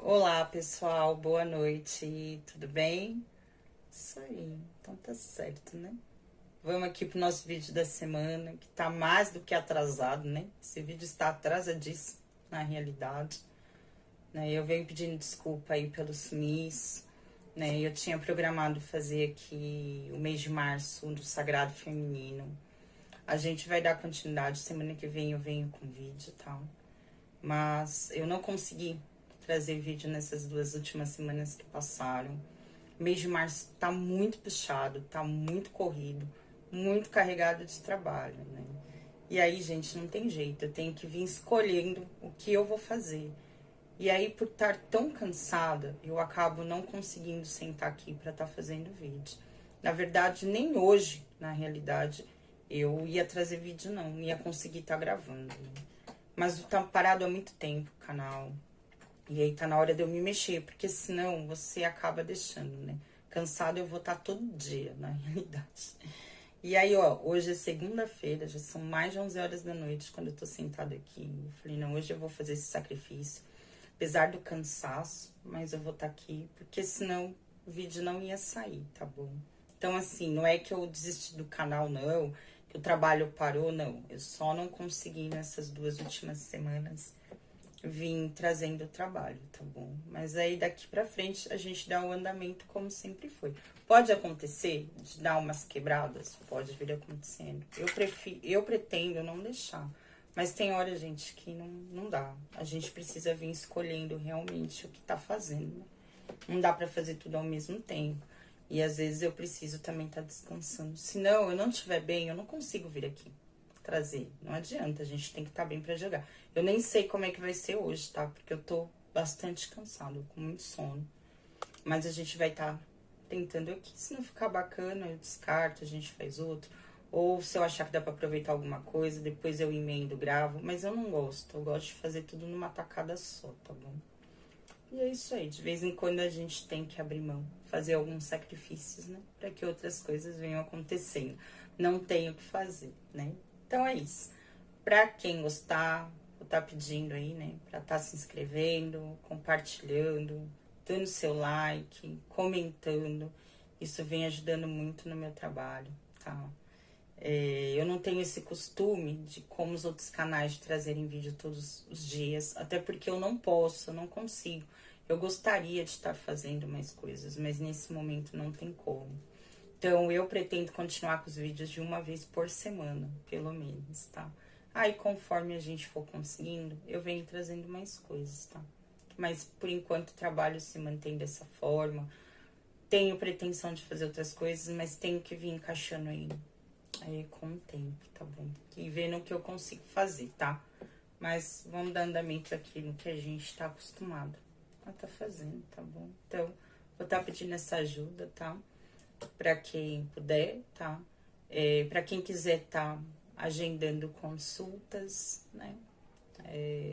Olá, pessoal, boa noite, tudo bem? Isso aí, então tá certo, né? Vamos aqui pro nosso vídeo da semana, que tá mais do que atrasado, né? Esse vídeo está atrasadíssimo, na realidade, né? Eu venho pedindo desculpa aí pelos sumis, né? Eu tinha programado fazer aqui o mês de março do Sagrado Feminino. A gente vai dar continuidade, semana que vem eu venho com vídeo e tal. Mas eu não consegui trazer vídeo nessas 2 últimas semanas que passaram. O mês de março tá muito puxado, tá muito corrido, muito carregado de trabalho, né? E aí, gente, não tem jeito, eu tenho que vir escolhendo o que eu vou fazer. E aí, por estar tão cansada, eu acabo não conseguindo sentar aqui para estar fazendo vídeo. Na verdade, nem hoje, na realidade, eu ia trazer vídeo, não ia conseguir estar gravando, né? Mas tá parado há muito tempo o canal. E aí tá na hora de eu me mexer, porque senão você acaba deixando, né? Cansado eu vou estar todo dia, na realidade. E aí, ó, hoje é segunda-feira, já são mais de 11 horas da noite quando eu tô sentada aqui. Eu falei, não, hoje eu vou fazer esse sacrifício. Apesar do cansaço, mas eu vou estar aqui, porque senão o vídeo não ia sair, tá bom? Então, assim, não é que eu desisti do canal, não, que o trabalho parou, não. Eu só não consegui nessas 2 últimas semanas vim trazendo o trabalho, tá bom? Mas aí daqui pra frente a gente dá o andamento como sempre foi. Pode acontecer de dar umas quebradas? Pode vir acontecendo. Eu pretendo não deixar. Mas tem hora, gente, que não dá. A gente precisa vir escolhendo realmente o que tá fazendo, né? Não dá pra fazer tudo ao mesmo tempo. E às vezes eu preciso também estar descansando. Se não, eu não estiver bem, eu não consigo vir aqui trazer. Não adianta, a gente tem que estar bem pra jogar. Eu nem sei como é que vai ser hoje, tá? Porque eu tô bastante cansada, com muito sono. Mas a gente vai estar tentando aqui. Se não ficar bacana, eu descarto, a gente faz outro. Ou se eu achar que dá pra aproveitar alguma coisa, depois eu emendo, gravo. Mas eu não gosto, eu gosto de fazer tudo numa tacada só, tá bom? E é isso aí, de vez em quando a gente tem que abrir mão, fazer alguns sacrifícios, né? Pra que outras coisas venham acontecendo. Não tenho o que fazer, né? Então é isso. Pra quem gostar, vou estar pedindo aí, né? Pra estar se inscrevendo, compartilhando, dando seu like, comentando. Isso vem ajudando muito no meu trabalho, tá? Eu não tenho esse costume de, como os outros canais, de trazerem vídeo todos os dias. Até porque eu não posso, eu não consigo. Eu gostaria de estar fazendo mais coisas, mas nesse momento não tem como. Então, eu pretendo continuar com os vídeos de uma vez por semana, pelo menos, tá? Aí, conforme a gente for conseguindo, eu venho trazendo mais coisas, tá? Mas, por enquanto, o trabalho se mantém dessa forma. Tenho pretensão de fazer outras coisas, mas tenho que vir encaixando aí com o tempo, tá bom? E vendo o que eu consigo fazer, tá? Mas vamos dar andamento aqui no que a gente tá acostumado a tá fazendo, tá bom? Então, vou estar pedindo essa ajuda, tá? Pra quem puder, tá? Pra quem quiser tá agendando consultas, né?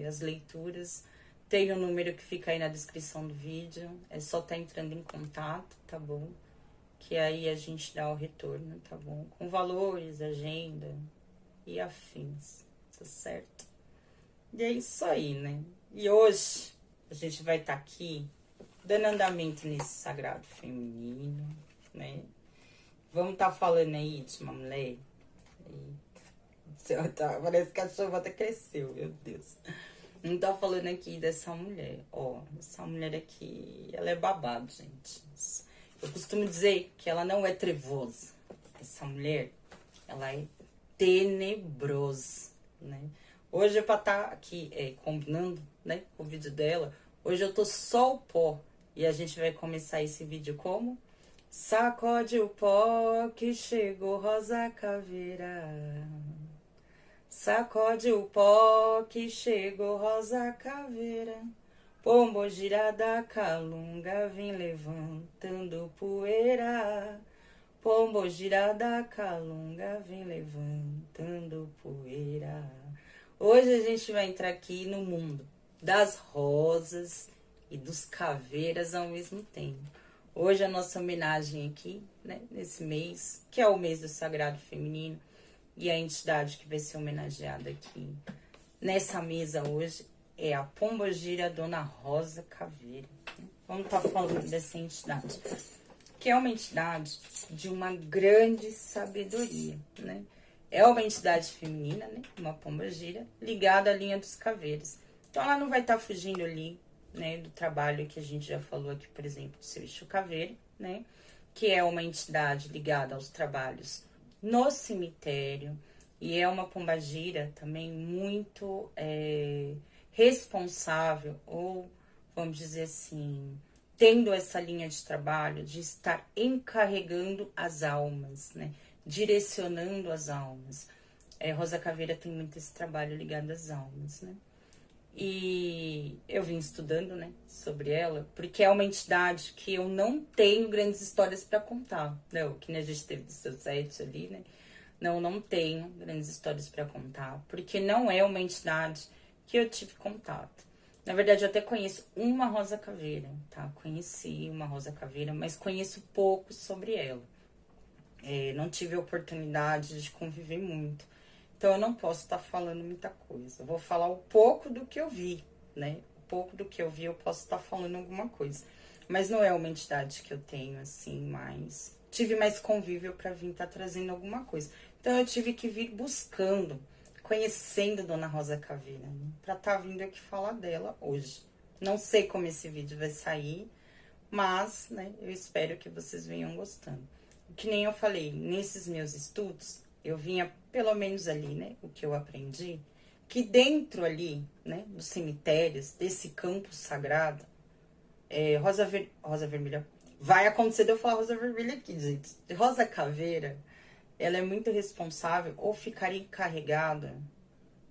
As leituras. Tem o número que fica aí na descrição do vídeo. É só tá entrando em contato, tá bom? Que aí a gente dá o retorno, tá bom? Com valores, agenda e afins, tá certo? E é isso aí, né? E hoje a gente vai estar aqui dando andamento nesse sagrado feminino, né? Vamos estar falando aí de uma mulher. Eita, parece que a chuva até cresceu, meu Deus. Não tá falando aqui dessa mulher. Ó, essa mulher aqui, ela é babado, gente. Eu costumo dizer que ela não é trevosa. Essa mulher, ela é tenebrosa, né? Hoje é pra estar aqui combinando, né, o vídeo dela. Hoje eu tô só o pó. E a gente vai começar esse vídeo como? Sacode o pó que chegou Rosa Caveira. Sacode o pó que chegou Rosa Caveira. Pombo gira da calunga vem levantando poeira. Pombo gira da calunga vem levantando poeira. Hoje a gente vai entrar aqui no mundo das rosas e dos caveiras ao mesmo tempo. Hoje a nossa homenagem aqui, né, nesse mês, que é o mês do Sagrado Feminino, e a entidade que vai ser homenageada aqui nessa mesa hoje é a pombogira Dona Rosa Caveira. Vamos estar falando dessa entidade, que é uma entidade de uma grande sabedoria, né? É uma entidade feminina, né? Uma pombogira ligada à linha dos caveiros. Então, ela não vai estar fugindo ali, né? Do trabalho que a gente já falou aqui, por exemplo, do seu Exu Caveira, né? Que é uma entidade ligada aos trabalhos no cemitério. E é uma pombagira também muito responsável, ou vamos dizer assim, tendo essa linha de trabalho de estar encarregando as almas, né? Direcionando as almas. Rosa Caveira tem muito esse trabalho ligado às almas, né? E eu vim estudando, né, sobre ela, porque é uma entidade que eu não tenho grandes histórias para contar, né? Que nem a gente teve do seu sete ali, né? Não tenho grandes histórias para contar, porque não é uma entidade que eu tive contato. Na verdade, eu até conheço uma Rosa Caveira, tá? Conheci uma Rosa Caveira, mas conheço pouco sobre ela. Não tive a oportunidade de conviver muito. Então, eu não posso estar falando muita coisa. Eu vou falar um pouco do que eu vi, né? Um pouco do que eu vi, eu posso estar falando alguma coisa. Mas não é uma entidade que eu tenho, assim, mais... Tive mais convívio para vir estar trazendo alguma coisa. Então, eu tive que vir buscando, conhecendo Dona Rosa Caveira, né? Para estar vindo aqui falar dela hoje. Não sei como esse vídeo vai sair, mas, né, eu espero que vocês venham gostando. Que nem eu falei, nesses meus estudos, eu vinha, pelo menos ali, né, o que eu aprendi, que dentro ali, né, dos cemitérios, desse campo sagrado, Rosa Vermelha, vai acontecer de eu falar Rosa Vermelha aqui, gente. Rosa Caveira, ela é muito responsável, ou ficaria encarregada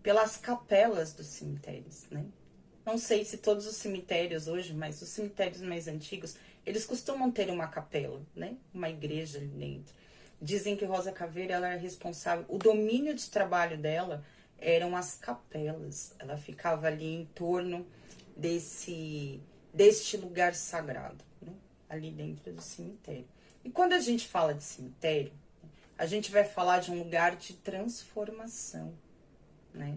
pelas capelas dos cemitérios, né? Não sei se todos os cemitérios hoje, mas os cemitérios mais antigos, eles costumam ter uma capela, né? Uma igreja ali dentro. Dizem que Rosa Caveira, ela é responsável, o domínio de trabalho dela eram as capelas. Ela ficava ali em torno deste lugar sagrado, né? Ali dentro do cemitério. E quando a gente fala de cemitério, a gente vai falar de um lugar de transformação, né?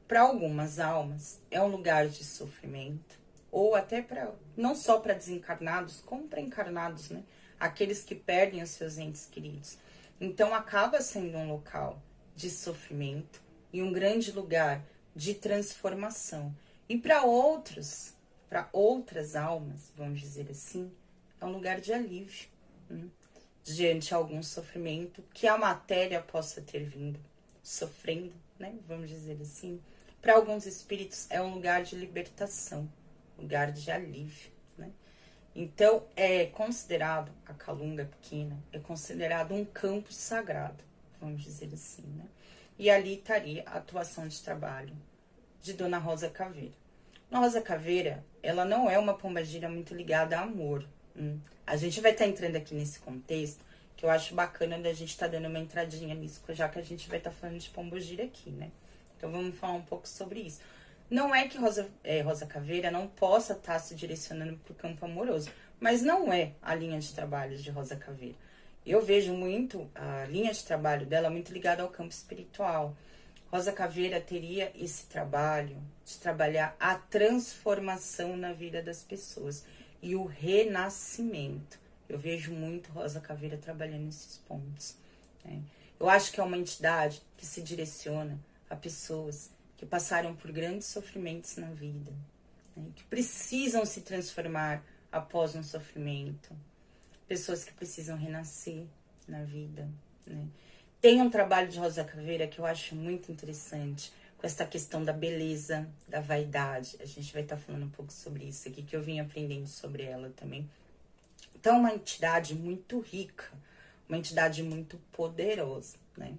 Para algumas almas, é um lugar de sofrimento, ou até para não só para desencarnados, como para encarnados, né? Aqueles que perdem os seus entes queridos. Então, acaba sendo um local de sofrimento e um grande lugar de transformação. E para outras almas, vamos dizer assim, é um lugar de alívio, né? Diante de algum sofrimento que a matéria possa ter vindo sofrendo, né? Vamos dizer assim. Para alguns espíritos é um lugar de libertação, lugar de alívio, né? Então, é considerado, a Calunga pequena, é considerado um campo sagrado, vamos dizer assim, né? E ali estaria a atuação de trabalho de Dona Rosa Caveira. Dona Rosa Caveira, ela não é uma pombagira muito ligada a amor. A gente vai estar entrando aqui nesse contexto, que eu acho bacana da gente estar dando uma entradinha nisso, já que a gente vai estar falando de pombogira aqui, né? Então, vamos falar um pouco sobre isso. Não é que Rosa Caveira não possa estar se direcionando para o campo amoroso, mas não é a linha de trabalho de Rosa Caveira. Eu vejo muito a linha de trabalho dela muito ligada ao campo espiritual. Rosa Caveira teria esse trabalho de trabalhar a transformação na vida das pessoas e o renascimento. Eu vejo muito Rosa Caveira trabalhando nesses pontos, né? Eu acho que é uma entidade que se direciona a pessoas que passaram por grandes sofrimentos na vida, né? Que precisam se transformar após um sofrimento. Pessoas que precisam renascer na vida, né? Tem um trabalho de Rosa Caveira que eu acho muito interessante, com essa questão da beleza, da vaidade. A gente vai estar falando um pouco sobre isso aqui, que eu vim aprendendo sobre ela também. Então, uma entidade muito rica, uma entidade muito poderosa, né?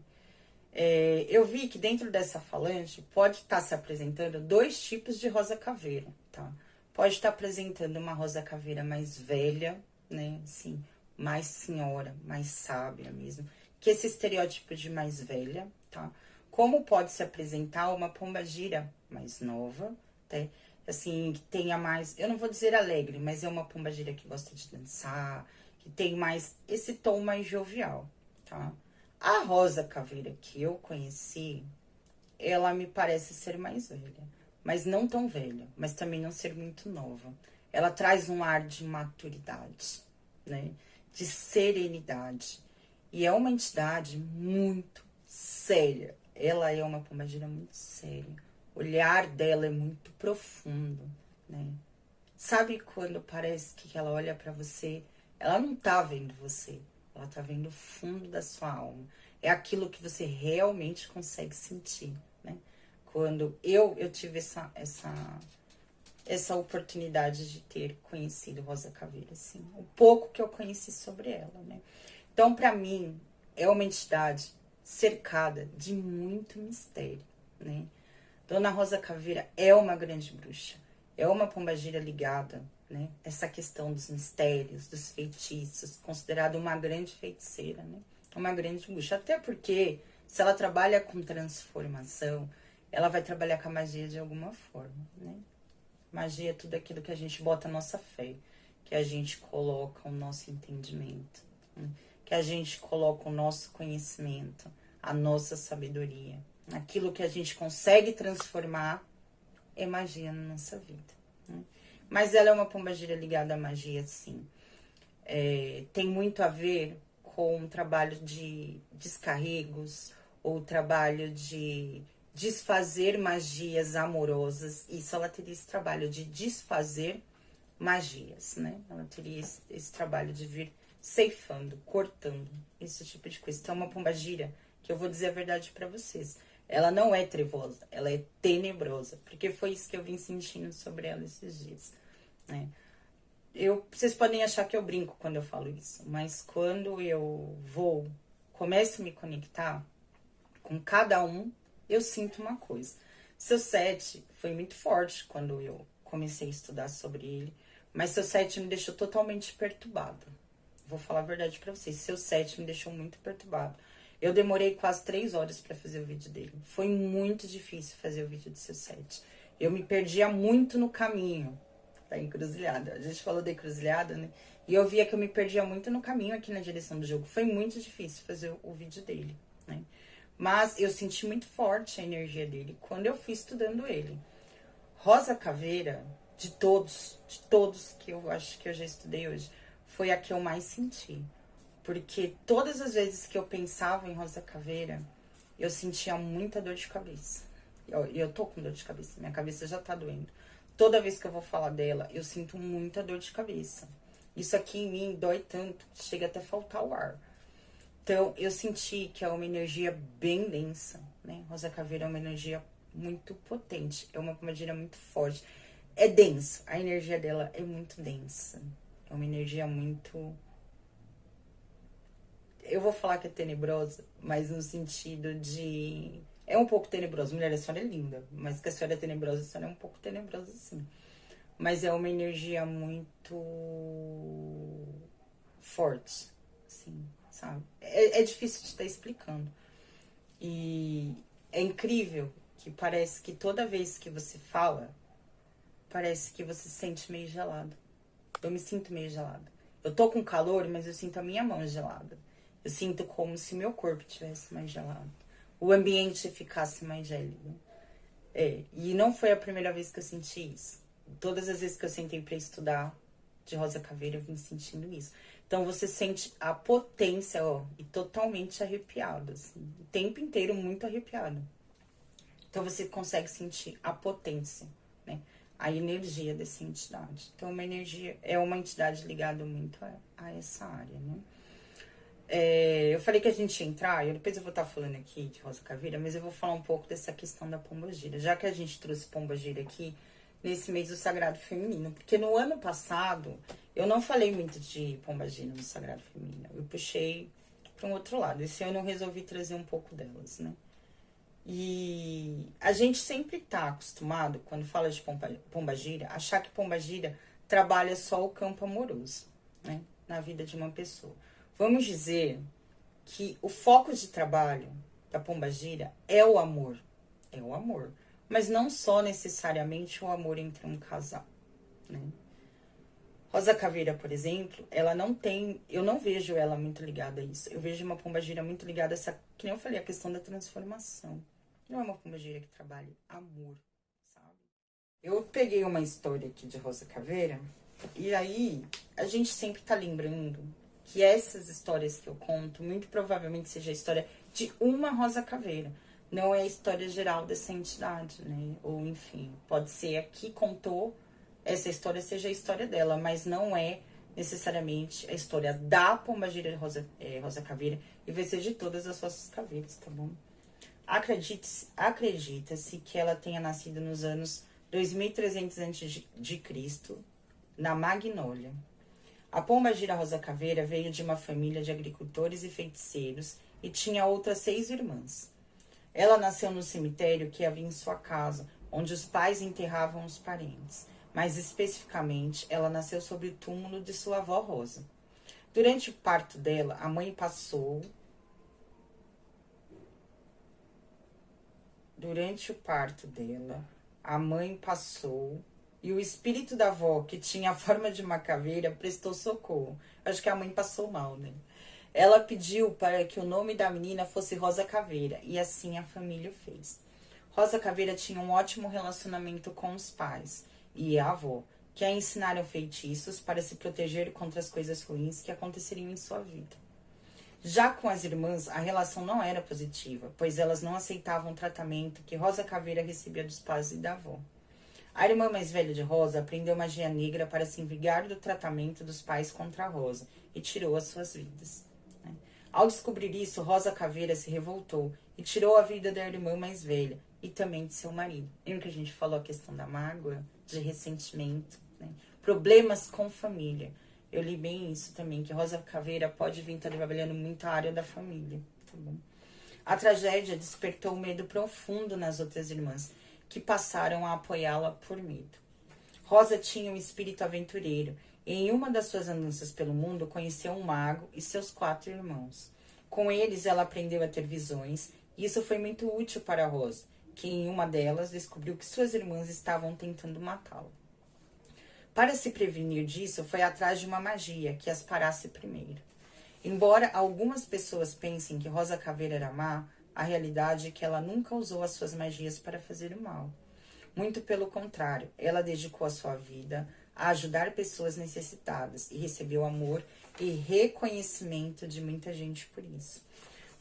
Eu vi que dentro dessa falange pode estar se apresentando dois tipos de Rosa Caveira, tá? Pode estar apresentando uma Rosa Caveira mais velha, né? Assim, mais senhora, mais sábia mesmo, que esse estereótipo de mais velha, tá? Como pode se apresentar uma pombagira mais nova, tá? Assim, que tenha mais, eu não vou dizer alegre, mas é uma pombagira que gosta de dançar, que tem mais esse tom mais jovial, tá? A Rosa Caveira que eu conheci, ela me parece ser mais velha. mas não tão velha, mas também não ser muito nova. Ela traz um ar de maturidade, né? De serenidade. E é uma entidade muito séria. Ela é uma pombagira muito séria. O olhar dela é muito profundo, né? Sabe quando parece que ela olha pra você, ela não tá vendo você, ela tá vendo o fundo da sua alma. É aquilo que você realmente consegue sentir, né? Quando eu tive essa oportunidade de ter conhecido Rosa Caveira, assim, o pouco que eu conheci sobre ela, né? Então, pra mim, é uma entidade cercada de muito mistério, né? Dona Rosa Caveira é uma grande bruxa, é uma pombagira ligada, né? Essa questão dos mistérios, dos feitiços, considerada uma grande feiticeira, né? Uma grande bruxa. Até porque, se ela trabalha com transformação, ela vai trabalhar com a magia de alguma forma, né? Magia é tudo aquilo que a gente bota a nossa fé, que a gente coloca o nosso entendimento, né? Que a gente coloca o nosso conhecimento, a nossa sabedoria. Aquilo que a gente consegue transformar é magia na nossa vida, né? Mas ela é uma pombagira ligada à magia, sim. Tem muito a ver com o trabalho de descarregos ou trabalho de desfazer magias amorosas. Isso, ela teria esse trabalho de desfazer magias, né? Ela teria esse trabalho de vir ceifando, cortando, esse tipo de coisa. Então, é uma pombagira que eu vou dizer a verdade pra vocês. Ela não é trevosa, ela é tenebrosa, porque foi isso que eu vim sentindo sobre ela esses dias, né? Vocês podem achar que eu brinco quando eu falo isso, mas quando eu começo a me conectar com cada um, eu sinto uma coisa. Seu 7 foi muito forte quando eu comecei a estudar sobre ele, mas seu 7 me deixou totalmente perturbada. Vou falar a verdade pra vocês, seu 7 me deixou muito perturbado. Eu demorei quase 3 horas pra fazer o vídeo dele. Foi muito difícil fazer o vídeo do seu 7. Eu me perdia muito no caminho da encruzilhada. A gente falou da encruzilhada, né? E eu via que eu me perdia muito no caminho aqui na direção do jogo. Foi muito difícil fazer o vídeo dele, né? Mas eu senti muito forte a energia dele quando eu fui estudando ele. Rosa Caveira, de todos que eu acho que eu já estudei hoje, foi a que eu mais senti. Porque todas as vezes que eu pensava em Rosa Caveira, eu sentia muita dor de cabeça. Eu tô com dor de cabeça, minha cabeça já tá doendo. Toda vez que eu vou falar dela, eu sinto muita dor de cabeça. Isso aqui em mim dói tanto, que chega até faltar o ar. Então, eu senti que é uma energia bem densa, né? Rosa Caveira é uma energia muito potente, é uma pombagira muito forte. É densa, a energia dela é muito densa. É uma energia muito... Eu vou falar que é tenebrosa, mas no sentido de... É um pouco tenebrosa. Mulher, a senhora é linda, mas que a senhora é tenebrosa, a senhora é um pouco tenebrosa, sim. Mas é uma energia muito forte, assim, sabe? É difícil de estar explicando. E é incrível que parece que toda vez que você fala, parece que você se sente meio gelado. Eu me sinto meio gelada. Eu tô com calor, mas eu sinto a minha mão gelada. Eu sinto como se meu corpo tivesse mais gelado. O ambiente ficasse mais gélido. E não foi a primeira vez que eu senti isso. Todas as vezes que eu sentei pra estudar de Rosa Caveira, eu vim sentindo isso. Então você sente a potência, ó, e totalmente arrepiado, assim, o tempo inteiro muito arrepiado. Então você consegue sentir a potência, né? A energia dessa entidade. Então é uma entidade ligada muito a essa área, né? Eu falei que a gente ia entrar, depois eu vou estar falando aqui de Rosa Caveira, mas eu vou falar um pouco dessa questão da pombagira, já que a gente trouxe pombagira aqui nesse mês do Sagrado Feminino, porque no ano passado eu não falei muito de pombagira no Sagrado Feminino, eu puxei para um outro lado. Esse ano eu resolvi trazer um pouco delas, né? E a gente sempre tá acostumado, quando fala de pombagira, achar que pombagira trabalha só o campo amoroso, né, na vida de uma pessoa. Vamos dizer que o foco de trabalho da pombagira é o amor. É o amor. Mas não só necessariamente o amor entre um casal, né? Rosa Caveira, por exemplo, ela não tem... Eu não vejo ela muito ligada a isso. Eu vejo uma pombagira muito ligada a essa... Que nem eu falei, a questão da transformação. Não é uma pombagira que trabalhe amor, sabe? Eu peguei uma história aqui de Rosa Caveira, e aí a gente sempre tá lembrando que essas histórias que eu conto, muito provavelmente seja a história de uma Rosa Caveira. Não é a história geral dessa entidade, né? Ou enfim, pode ser a que contou essa história seja a história dela, mas não é necessariamente a história da Pombagira Rosa Caveira, e vai ser de todas as suas caveiras, tá bom? Acredita-se que ela tenha nascido nos anos 2300 a.C., na Magnólia. A Pombagira Rosa Caveira veio de uma família de agricultores e feiticeiros e tinha outras 6 irmãs. Ela nasceu no cemitério que havia em sua casa, onde os pais enterravam os parentes. Mais especificamente, ela nasceu sob o túmulo de sua avó Rosa. Durante o parto dela, a mãe passou... e o espírito da avó, que tinha a forma de uma caveira, prestou socorro. Acho que a mãe passou mal, né? Ela pediu para que o nome da menina fosse Rosa Caveira, e assim a família fez. Rosa Caveira tinha um ótimo relacionamento com os pais e a avó, que a ensinaram feitiços para se proteger contra as coisas ruins que aconteceriam em sua vida. Já com as irmãs, a relação não era positiva, pois elas não aceitavam o tratamento que Rosa Caveira recebia dos pais e da avó. A irmã mais velha de Rosa aprendeu magia negra para se vingar do tratamento dos pais contra a Rosa e tirou as suas vidas. Ao descobrir isso, Rosa Caveira se revoltou e tirou a vida da irmã mais velha e também de seu marido. Lembra que a gente falou a questão da mágoa, de ressentimento, né? Problemas com família. Eu li bem isso também, que Rosa Caveira pode vir estar trabalhando muito a área da família, tá bom? A tragédia despertou um medo profundo nas outras irmãs, que passaram a apoiá-la por medo. Rosa tinha um espírito aventureiro e em uma das suas andanças pelo mundo conheceu um mago e seus 4 irmãos. Com eles ela aprendeu a ter visões e isso foi muito útil para Rosa, que em uma delas descobriu que suas irmãs estavam tentando matá-la. Para se prevenir disso, foi atrás de uma magia que as parasse primeiro. Embora algumas pessoas pensem que Rosa Caveira era má, a realidade é que ela nunca usou as suas magias para fazer o mal. Muito pelo contrário, ela dedicou a sua vida a ajudar pessoas necessitadas e recebeu amor e reconhecimento de muita gente por isso.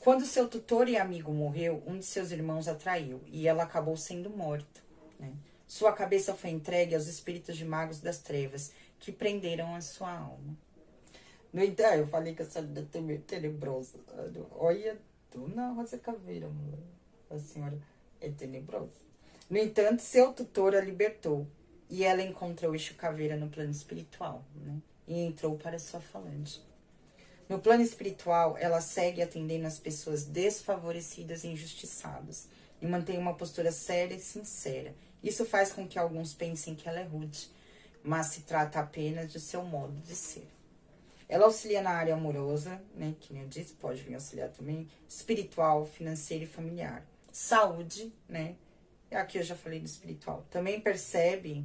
Quando seu tutor e amigo morreu, um de seus irmãos a traiu e ela acabou sendo morta, né? Sua cabeça foi entregue aos espíritos de magos das trevas, que prenderam a sua alma. No entanto, eu falei que essa vida é meio tenebrosa. Olha, dona Rosa Caveira, mulher. A senhora é tenebrosa. No entanto, seu tutor a libertou e ela encontrou Exu Caveira no plano espiritual, né? E entrou para sua falange. No plano espiritual, ela segue atendendo as pessoas desfavorecidas e injustiçadas e mantém uma postura séria e sincera. Isso faz com que alguns pensem que ela é rude, mas se trata apenas de seu modo de ser. Ela auxilia na área amorosa, né, que nem eu disse, pode vir auxiliar também, espiritual, financeira e familiar. Saúde, né, aqui eu já falei do espiritual. Também percebe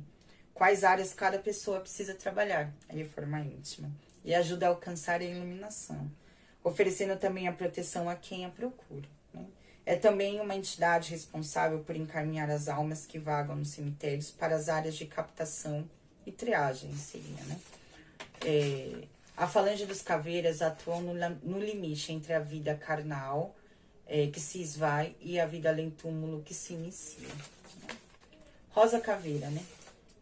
quais áreas cada pessoa precisa trabalhar, a reforma íntima, e ajuda a alcançar a iluminação, oferecendo também a proteção a quem a procura, né. É também uma entidade responsável por encaminhar as almas que vagam nos cemitérios para as áreas de captação e triagem, seria, né. A falange dos caveiras atuam no limite entre a vida carnal, que se esvai, e a vida além-túmulo, que se inicia. Rosa Caveira, né?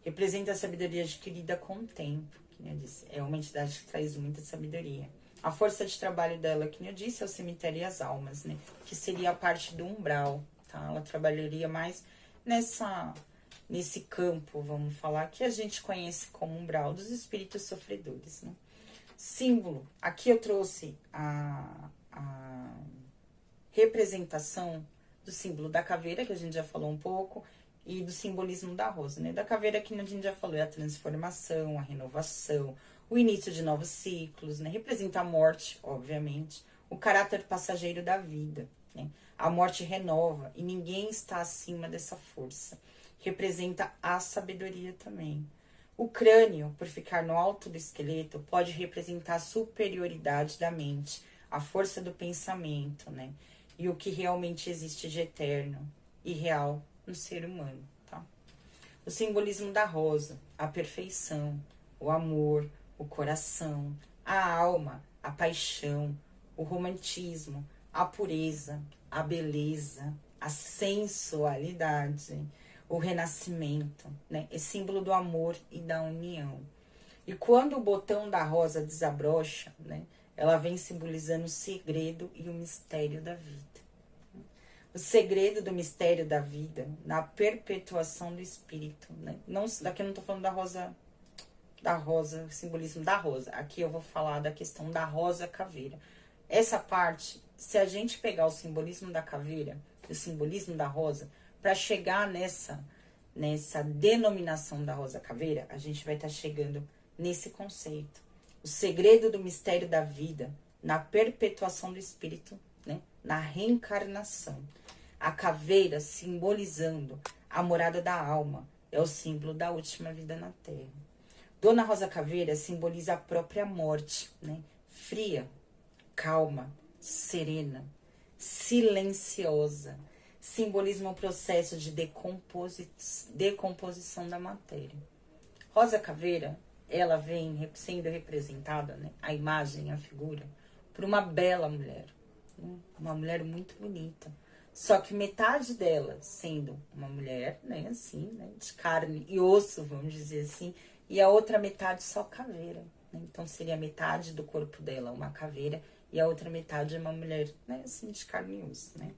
Representa a sabedoria adquirida com o tempo, que nem eu disse. É uma entidade que traz muita sabedoria. A força de trabalho dela, que nem eu disse, é o cemitério e as almas, né? Que seria a parte do umbral, tá? Ela trabalharia mais nesse campo, vamos falar, que a gente conhece como umbral, dos espíritos sofredores, né? Símbolo. Aqui eu trouxe a representação do símbolo da caveira, que a gente já falou um pouco, e do simbolismo da rosa, né? Da caveira, que a gente já falou, é a transformação, a renovação, o início de novos ciclos, né? Representa a morte, obviamente, o caráter passageiro da vida, né? A morte renova e ninguém está acima dessa força. Representa a sabedoria também. O crânio, por ficar no alto do esqueleto, pode representar a superioridade da mente, a força do pensamento, né? E o que realmente existe de eterno e real no ser humano, tá? O simbolismo da rosa, a perfeição, o amor, o coração, a alma, a paixão, o romantismo, a pureza, a beleza, a sensualidade, o renascimento, né? É símbolo do amor e da união. E quando o botão da rosa desabrocha, né? Ela vem simbolizando o segredo e o mistério da vida. O segredo do mistério da vida na perpetuação do espírito, né? Não, daqui eu não tô falando da rosa, simbolismo da rosa. Aqui eu vou falar da questão da rosa caveira. Essa parte, se a gente pegar o simbolismo da caveira, o simbolismo da rosa, para chegar nessa denominação da rosa caveira, a gente vai estar chegando nesse conceito. O segredo do mistério da vida na perpetuação do espírito, né? Na reencarnação. A caveira simbolizando a morada da alma, é o símbolo da última vida na Terra. Dona Rosa Caveira simboliza a própria morte, né? Fria, calma, serena, silenciosa. Simboliza um processo de decomposição da matéria. Rosa Caveira, ela vem sendo representada, né? A imagem, a figura, por uma bela mulher, né? Uma mulher muito bonita. Só que metade dela sendo uma mulher, né, assim, né, de carne e osso, vamos dizer assim, e a outra metade só caveira, né? Então seria metade do corpo dela uma caveira e a outra metade é uma mulher, né, assim, de carne e osso, né?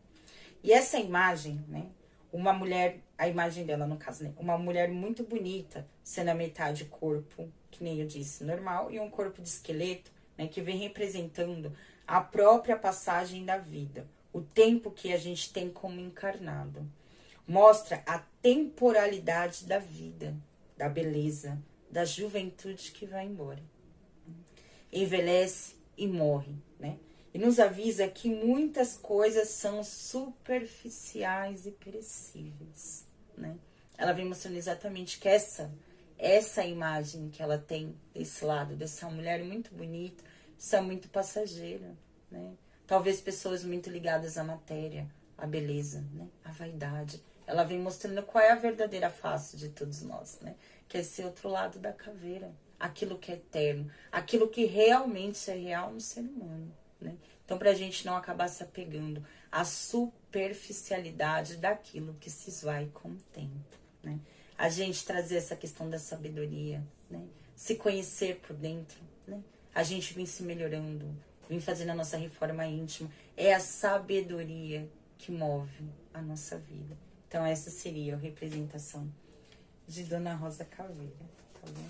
E essa imagem, né, uma mulher, a imagem dela no caso, né, uma mulher muito bonita, sendo a metade corpo, que nem eu disse, normal, e um corpo de esqueleto, né, que vem representando a própria passagem da vida, o tempo que a gente tem como encarnado. Mostra a temporalidade da vida, da beleza, da juventude que vai embora. Envelhece e morre, né? E nos avisa que muitas coisas são superficiais e perecíveis, né? Ela vem mostrando exatamente que essa imagem que ela tem desse lado, dessa mulher muito bonita, isso é muito passageira, né? Talvez pessoas muito ligadas à matéria, à beleza, né? À vaidade. Ela vem mostrando qual é a verdadeira face de todos nós, né? Que é esse outro lado da caveira. Aquilo que é eterno. Aquilo que realmente é real no ser humano, né? Então, pra gente não acabar se apegando à superficialidade daquilo que se esvai com o tempo, né? A gente trazer essa questão da sabedoria, né? Se conhecer por dentro, né? A gente vem se melhorando, vem fazendo a nossa reforma íntima. É a sabedoria que move a nossa vida. Então, essa seria a representação de Dona Rosa Caveira, tá bom?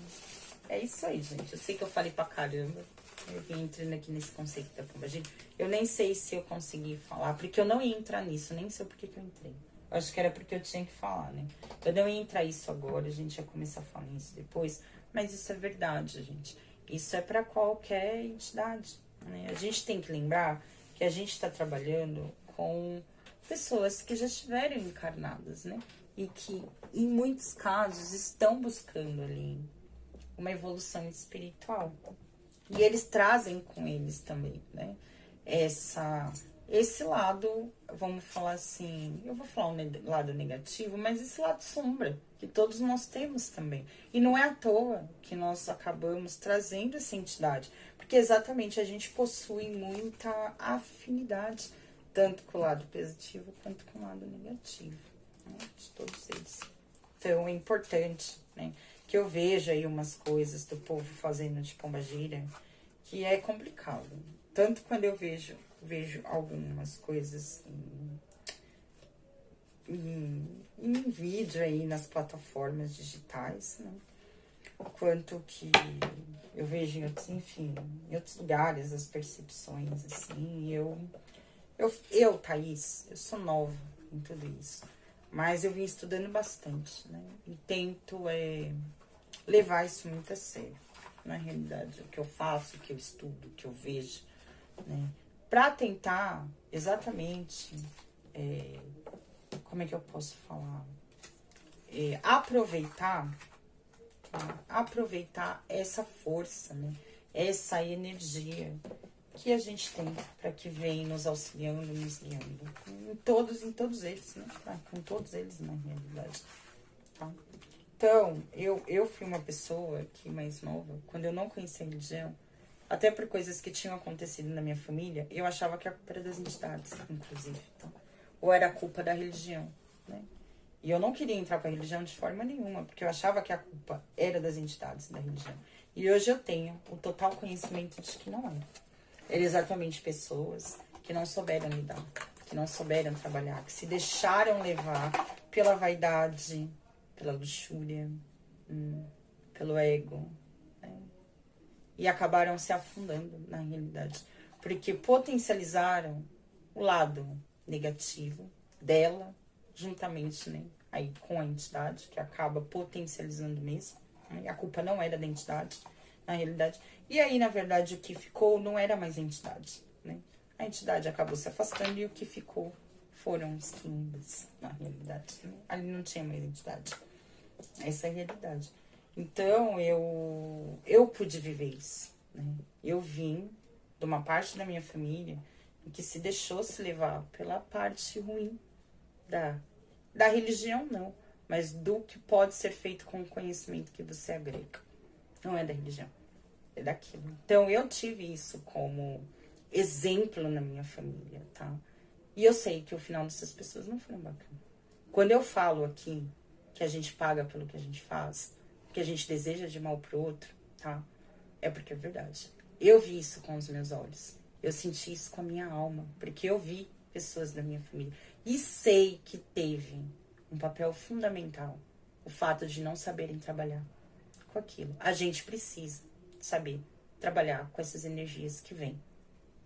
É isso aí, gente. Eu sei que eu falei pra caramba. Eu vim entrando aqui nesse conceito da pombagira. Eu nem sei se eu consegui falar, porque eu não ia entrar nisso. Nem sei por que eu entrei. Eu acho que era porque eu tinha que falar, né? Eu não ia entrar isso agora, a gente ia começar a falar isso depois. Mas isso é verdade, gente. Isso é pra qualquer entidade, né? A gente tem que lembrar que a gente tá trabalhando com pessoas que já estiveram encarnadas, né? E que, em muitos casos, estão buscando ali uma evolução espiritual. E eles trazem com eles também, né? Esse lado, vamos falar assim, eu vou falar um lado negativo, mas esse lado sombra, que todos nós temos também. E não é à toa que nós acabamos trazendo essa entidade, porque exatamente a gente possui muita afinidade, tanto com o lado positivo quanto com o lado negativo, né? De todos eles. Então é importante, né? Que eu vejo aí umas coisas do povo fazendo de pombagira, que é complicado. Tanto quando eu vejo algumas coisas em vídeo aí nas plataformas digitais, né? Quanto que eu vejo em outros, enfim, em outros lugares, as percepções, assim, eu, Thaís, eu sou nova em tudo isso, mas eu vim estudando bastante, né? E tento levar isso muito a sério. Na realidade, o que eu faço, o que eu estudo, o que eu vejo, né? Pra tentar exatamente, como é que eu posso falar? Aproveitar, tá? Aproveitar essa força, né? Essa energia que a gente tem para que vem nos auxiliando, nos guiando. Em todos eles, né? Tá? Com todos eles, na realidade, tá? Então, eu fui uma pessoa que, mais nova, quando eu não conhecia a religião, até por coisas que tinham acontecido na minha família, eu achava que a culpa era das entidades, inclusive. Então, ou era a culpa da religião, né? E eu não queria entrar para a religião de forma nenhuma, porque eu achava que a culpa era das entidades da religião. E hoje eu tenho o total conhecimento de que não é. Eram exatamente pessoas que não souberam lidar, que não souberam trabalhar, que se deixaram levar pela vaidade, pela luxúria, pelo ego, né? E acabaram se afundando na realidade, porque potencializaram o lado negativo dela, juntamente, né, aí com a entidade, que acaba potencializando mesmo, né? A culpa não era da entidade, na realidade. E aí, na verdade, o que ficou não era mais a entidade, né? A entidade acabou se afastando e o que ficou foram os quimbas, na realidade, né? Ali não tinha mais entidade. Essa é a realidade. Então, eu pude viver isso, né? Eu vim de uma parte da minha família que se deixou se levar pela parte ruim da religião, não, mas do que pode ser feito com o conhecimento que você agrega. Não é da religião, é daquilo. Então, eu tive isso como exemplo na minha família, tá? E eu sei que o final dessas pessoas não foi bacana. Quando eu falo aqui que a gente paga pelo que a gente faz, que a gente deseja de mal pro outro, tá? É porque é verdade. Eu vi isso com os meus olhos. Eu senti isso com a minha alma, porque eu vi pessoas da minha família. E sei que teve um papel fundamental o fato de não saberem trabalhar com aquilo. A gente precisa saber trabalhar com essas energias que vêm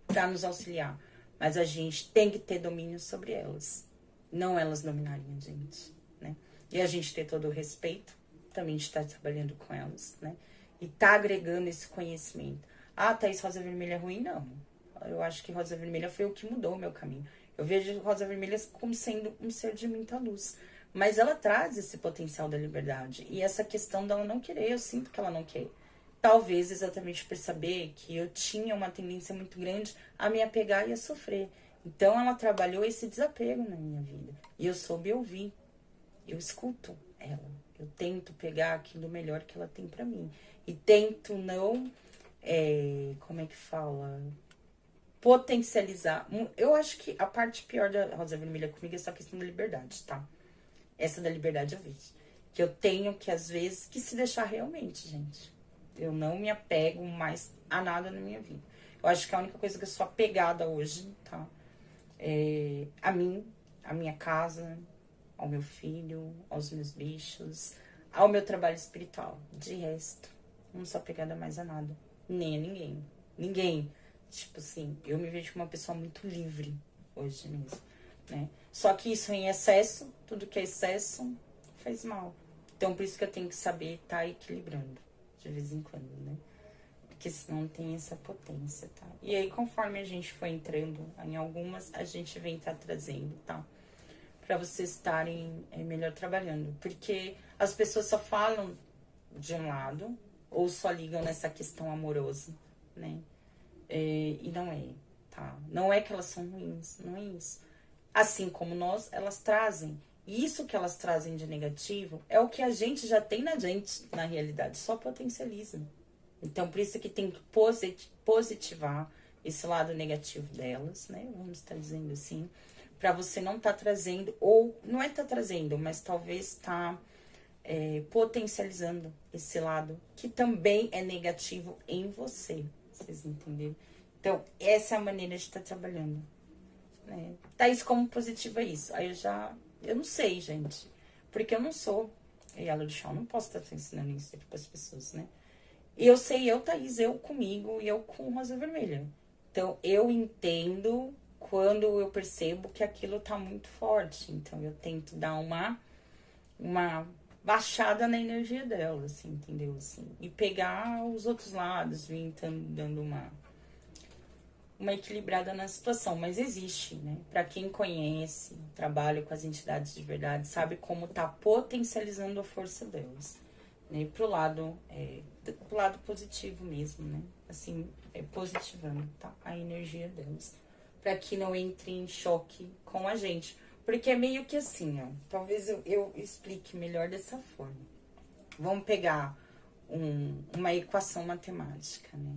para nos auxiliar. Mas a gente tem que ter domínio sobre elas. Não elas dominarem a gente, né? E a gente ter todo o respeito, também de estar trabalhando com elas, né? E tá agregando esse conhecimento. Ah, Thaís, Rosa Vermelha é ruim? Não. Eu acho que Rosa Vermelha foi o que mudou o meu caminho. Eu vejo Rosa Vermelha como sendo um ser de muita luz. Mas ela traz esse potencial da liberdade. E essa questão dela não querer, eu sinto que ela não quer. Talvez exatamente por saber que eu tinha uma tendência muito grande a me apegar e a sofrer. Então ela trabalhou esse desapego na minha vida. E eu soube ouvir. Eu escuto ela. Eu tento pegar aquilo melhor que ela tem pra mim. E tento não, como é que fala? Potencializar. Eu acho que a parte pior da Rosa Vermelha comigo é essa questão da liberdade, tá? Essa da liberdade eu vejo. Que eu tenho que, às vezes, que se deixar realmente, gente. Eu não me apego mais a nada na minha vida. Eu acho que a única coisa que eu sou apegada hoje, tá? É a mim, a minha casa, ao meu filho, aos meus bichos, ao meu trabalho espiritual. De resto, não sou apegada mais a nada. Nem a ninguém. Ninguém. Tipo assim, eu me vejo como uma pessoa muito livre hoje mesmo, né? Só que isso em excesso, tudo que é excesso faz mal. Então, por isso que eu tenho que saber estar equilibrando de vez em quando, né? Porque senão tem essa potência, tá? E aí, conforme a gente for entrando em algumas, a gente vem estar trazendo, tá? Pra vocês estarem melhor trabalhando. Porque as pessoas só falam de um lado, ou só ligam nessa questão amorosa, né? E não é, tá? Não é que elas são ruins, não é isso. Assim como nós, elas trazem. E isso que elas trazem de negativo é o que a gente já tem na gente, na realidade, só potencializa. Então, por isso que tem que positivar esse lado negativo delas, né? Vamos estar dizendo assim, para você não estar trazendo, ou não é estar trazendo, mas talvez estar potencializando esse lado que também é negativo em você. Vocês entenderam? Então, essa é a maneira de estar trabalhando. Né? Thaís, como positivo é isso? Aí eu não sei, gente. Porque eu não sou ela do chão, não posso estar ensinando isso aqui para as pessoas, né? Eu sei, eu, Thaís, eu comigo e eu com Rosa Vermelha. Então, eu entendo quando eu percebo que aquilo tá muito forte. Então, eu tento dar uma baixada na energia dela, assim, entendeu? Assim, e pegar os outros lados, vir dando uma equilibrada na situação, mas existe, né? Para quem conhece, trabalha com as entidades de verdade, sabe como tá potencializando a força delas, né? Pro lado positivo mesmo, né? Assim, positivando, tá? A energia delas, para que não entre em choque com a gente, porque é meio que assim, ó. Talvez eu explique melhor dessa forma. Vamos pegar uma equação matemática, né?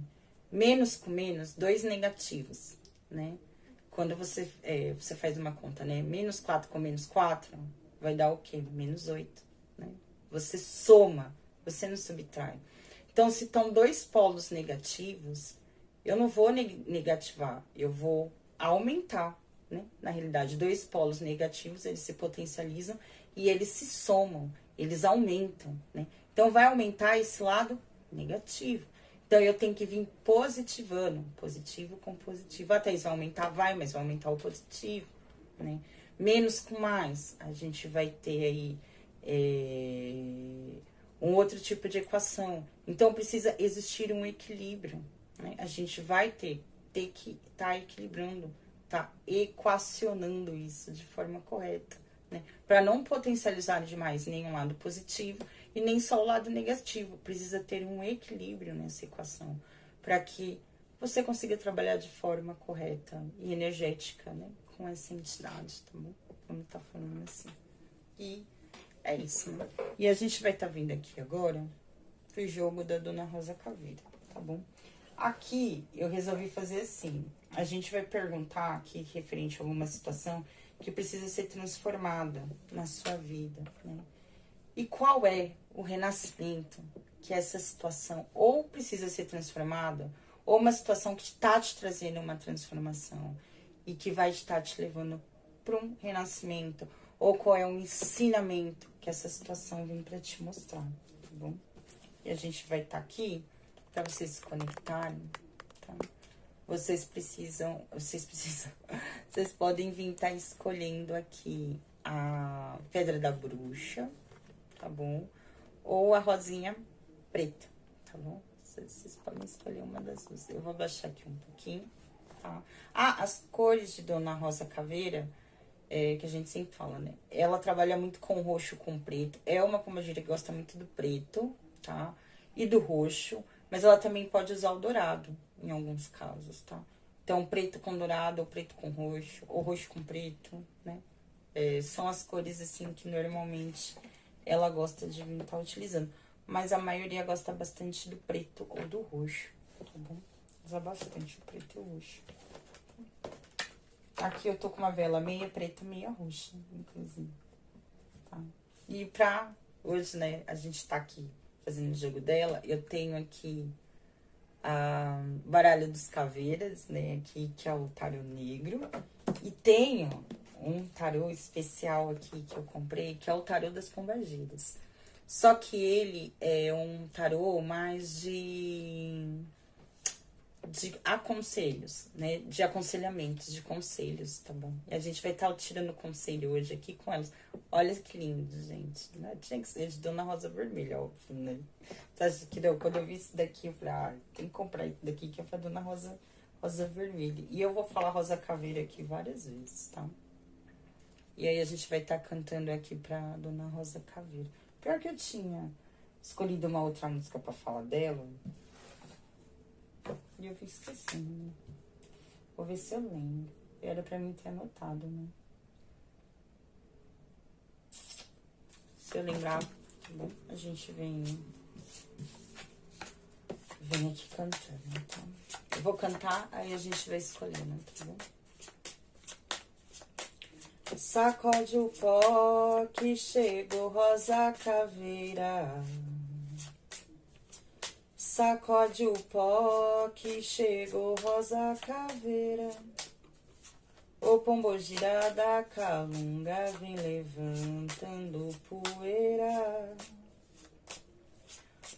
Menos com menos, 2 negativos, né? Quando você faz uma conta, né? Menos 4 com menos 4 vai dar o quê? Menos 8, né? Você soma, você não subtrai. Então, se estão 2 polos negativos, eu não vou negativar, eu vou aumentar, né? Na realidade, 2 polos negativos, eles se potencializam e eles se somam, eles aumentam, né? Então, vai aumentar esse lado negativo. Então, eu tenho que vir positivando, positivo com positivo. Até isso vai aumentar, mas vai aumentar o positivo, né? Menos com mais, a gente vai ter aí um outro tipo de equação. Então, precisa existir um equilíbrio, né? A gente vai ter que estar equilibrando, tá equacionando isso de forma correta, né? Para não potencializar demais nenhum lado positivo e nem só o lado negativo. Precisa ter um equilíbrio nessa equação para que você consiga trabalhar de forma correta e energética, né? Com essa entidade, tá bom? Vamos estar falando assim. E é isso, né? E a gente vai estar vendo aqui agora o jogo da Dona Rosa Caveira, tá bom? Aqui eu resolvi fazer assim. A gente vai perguntar aqui referente a alguma situação que precisa ser transformada na sua vida, né? E qual é o renascimento que essa situação ou precisa ser transformada, ou uma situação que está te trazendo uma transformação e que vai estar te levando para um renascimento, ou qual é o ensinamento que essa situação vem para te mostrar, tá bom? E a gente vai estar aqui para vocês se conectarem, tá? Vocês podem vir estar escolhendo aqui a Pedra da Bruxa, tá bom? Ou a rosinha preta, tá bom? Vocês podem escolher uma das duas. Eu vou baixar aqui um pouquinho, tá? Ah, as cores de Dona Rosa Caveira, que a gente sempre fala, né? Ela trabalha muito com roxo, com preto. É uma pombagira que gosta muito do preto, tá? E do roxo, mas ela também pode usar o dourado, em alguns casos, tá? Então, preto com dourado, ou preto com roxo, ou roxo com preto, né? São as cores, assim, que normalmente ela gosta de estar utilizando. Mas a maioria gosta bastante do preto ou do roxo, tá bom? Usa bastante o preto e o roxo. Aqui eu tô com uma vela meia preta, meia roxa, inclusive, tá? E pra hoje, né, a gente tá aqui fazendo o jogo dela, eu tenho aqui a baralho dos caveiras, né, aqui, que é o tarô negro. E tenho um tarô especial aqui que eu comprei, que é o tarô das pombagiras. Só que ele é um tarô mais de aconselhos, né? De aconselhamentos, de conselhos, tá bom? E a gente vai estar tirando conselho hoje aqui com elas. Olha que lindo, gente. Né? Tinha que ser de Dona Rosa Vermelha, óbvio, né? Sabe que não? Quando eu vi isso daqui, eu falei, tem que comprar isso daqui, que é pra Dona Rosa Vermelha. E eu vou falar Rosa Caveira aqui várias vezes, tá? E aí a gente vai estar cantando aqui pra Dona Rosa Caveira. Pior que eu tinha escolhido uma outra música pra falar dela. E eu fui esquecendo, né? Vou ver se eu lembro. Era pra mim ter anotado, né? Se eu lembrar, tá bom? A gente vem aqui cantando, tá? Eu vou cantar, aí a gente vai escolhendo, tá bom? Sacode o pó que chegou Rosa Caveira. Sacode o pó que chegou Rosa Caveira. O pombogira da calunga vem levantando poeira.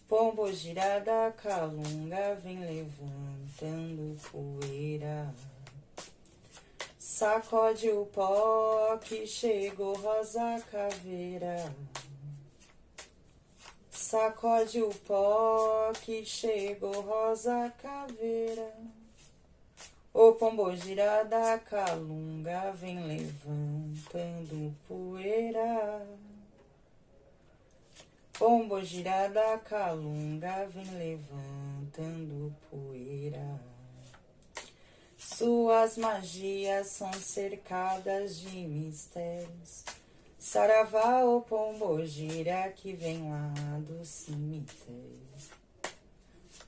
Pombogira da calunga vem levantando poeira. Sacode o pó que chegou Rosa Caveira. Sacode o pó que chegou Rosa Caveira. O pombogira da calunga vem levantando poeira. Pombogira da calunga vem levantando poeira. Suas magias são cercadas de mistérios. Saravá, o pombogira que vem lá do cemitério.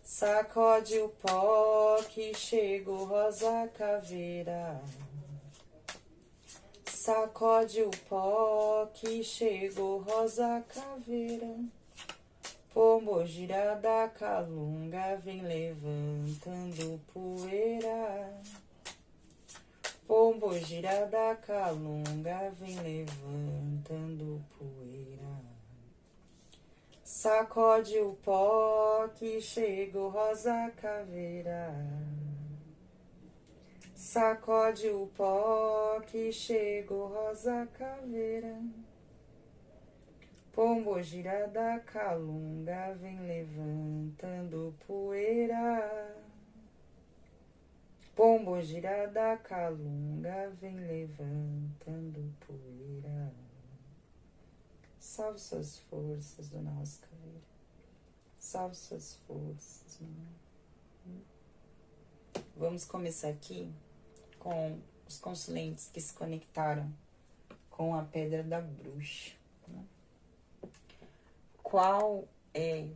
Sacode o pó que chegou rosa caveira. Sacode o pó que chegou rosa caveira. Pombogira da calunga vem levantando poeira. Pombogira da calunga vem levantando poeira. Sacode o pó que chegou rosa caveira. Sacode o pó que chegou rosa caveira. Pombogira da calunga vem levantando poeira. Pombogira da calunga vem levantando poeira. Salve suas forças, Dona Rosa Caveira. Salve suas forças, mamãe. Vamos começar aqui com os consulentes que se conectaram com a Pedra da Bruxa. Né? Qual é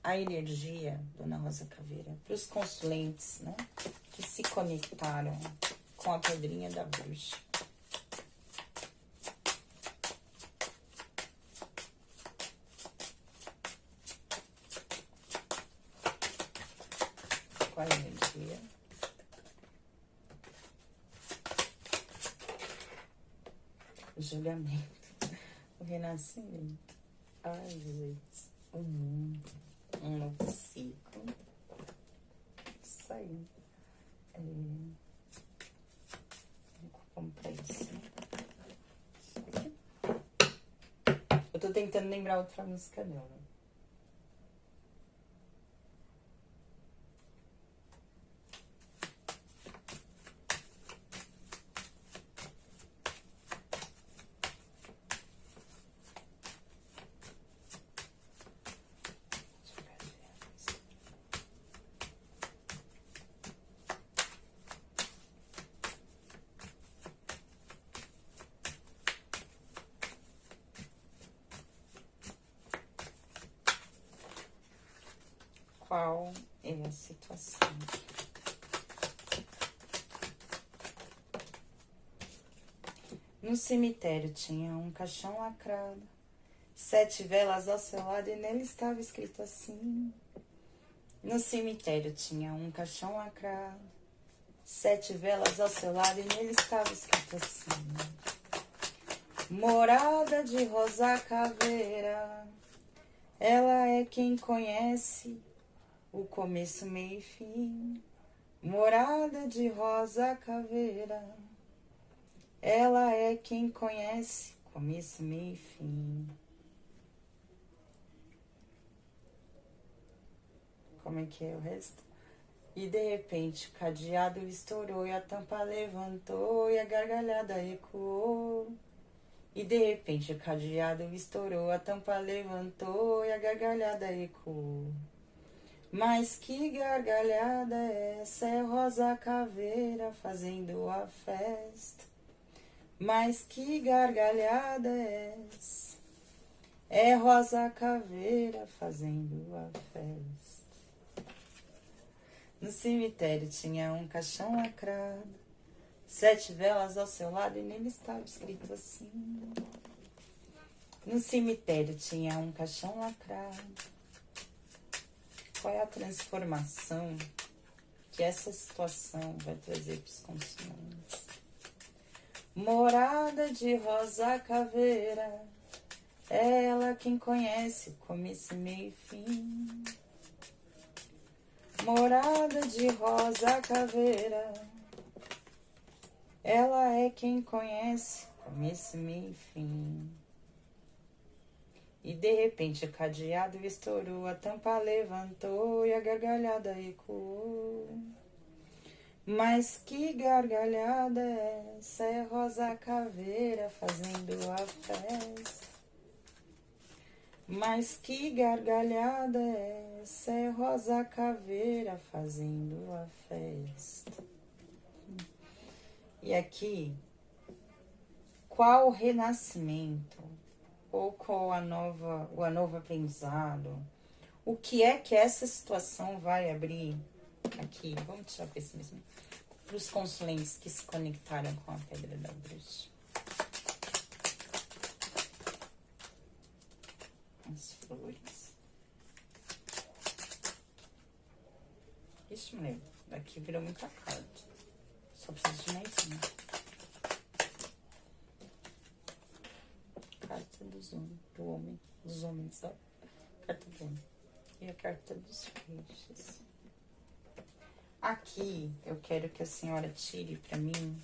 a energia, Dona Rosa Caveira, para os consulentes, né, que se conectaram com a Pedrinha da Bruxa? Qual a energia? O julgamento, o renascimento. Ai, gente, o mundo. Um novo ciclo. Isso aí. Vou comprar isso. Eu tô tentando lembrar outra música dela. Qual é a situação? No cemitério tinha um caixão lacrado, 7 velas ao seu lado e nele estava escrito assim. No cemitério tinha um caixão lacrado, 7 velas ao seu lado e nele estava escrito assim. Morada de Rosa Caveira, ela é quem conhece o começo, meio e fim. Morada de Rosa Caveira, ela é quem conhece começo, meio e fim. Como é que é o resto? E de repente o cadeado estourou e a tampa levantou e a gargalhada ecoou. E de repente o cadeado estourou, a tampa levantou e a gargalhada ecoou. Mas que gargalhada é essa? É Rosa Caveira fazendo a festa. Mas que gargalhada é essa? É Rosa Caveira fazendo a festa. No cemitério tinha um caixão lacrado, 7 velas ao seu lado e nele estava escrito assim. No cemitério tinha um caixão lacrado. Qual é a transformação que essa situação vai trazer para os consulentes? Morada de Rosa Caveira, ela quem conhece começo, meio e fim. Morada de Rosa Caveira, ela é quem conhece começo, meio e fim. E de repente o cadeado estourou, a tampa levantou e a gargalhada ecoou. Mas que gargalhada é essa? É Rosa Caveira fazendo a festa. Mas que gargalhada é essa? É Rosa Caveira fazendo a festa. E aqui, qual o renascimento, ou qual o novo aprendizado, o que é que essa situação vai abrir aqui, vamos tirar o pessimismo, para os consulentes que se conectaram com a pedra da bruxa. As flores. Ixi, mulher, daqui virou muita carta. Só preciso de mais uma. Carta do homem, dos homens, ó. Carta do homem. E a carta dos peixes. Aqui, eu quero que a senhora tire pra mim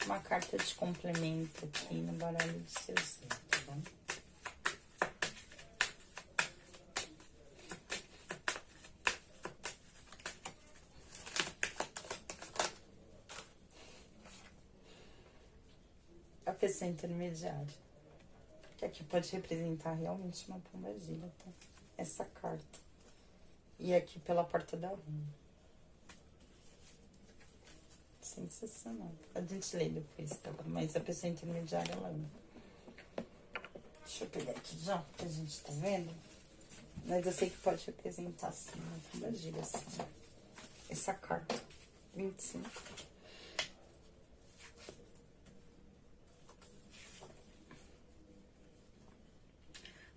uma carta de complemento aqui no baralho do seu ser, tá bom? A pessoa intermediária. Que aqui pode representar realmente uma pombagira, tá? Essa carta. E aqui pela porta da rua. Sensacional. A gente lê depois, tá bom? Mas a pessoa intermediária, ela ama. Deixa eu pegar aqui já, que a gente tá vendo. Mas eu sei que pode representar, assim, uma pombagira, assim. Essa carta. 25.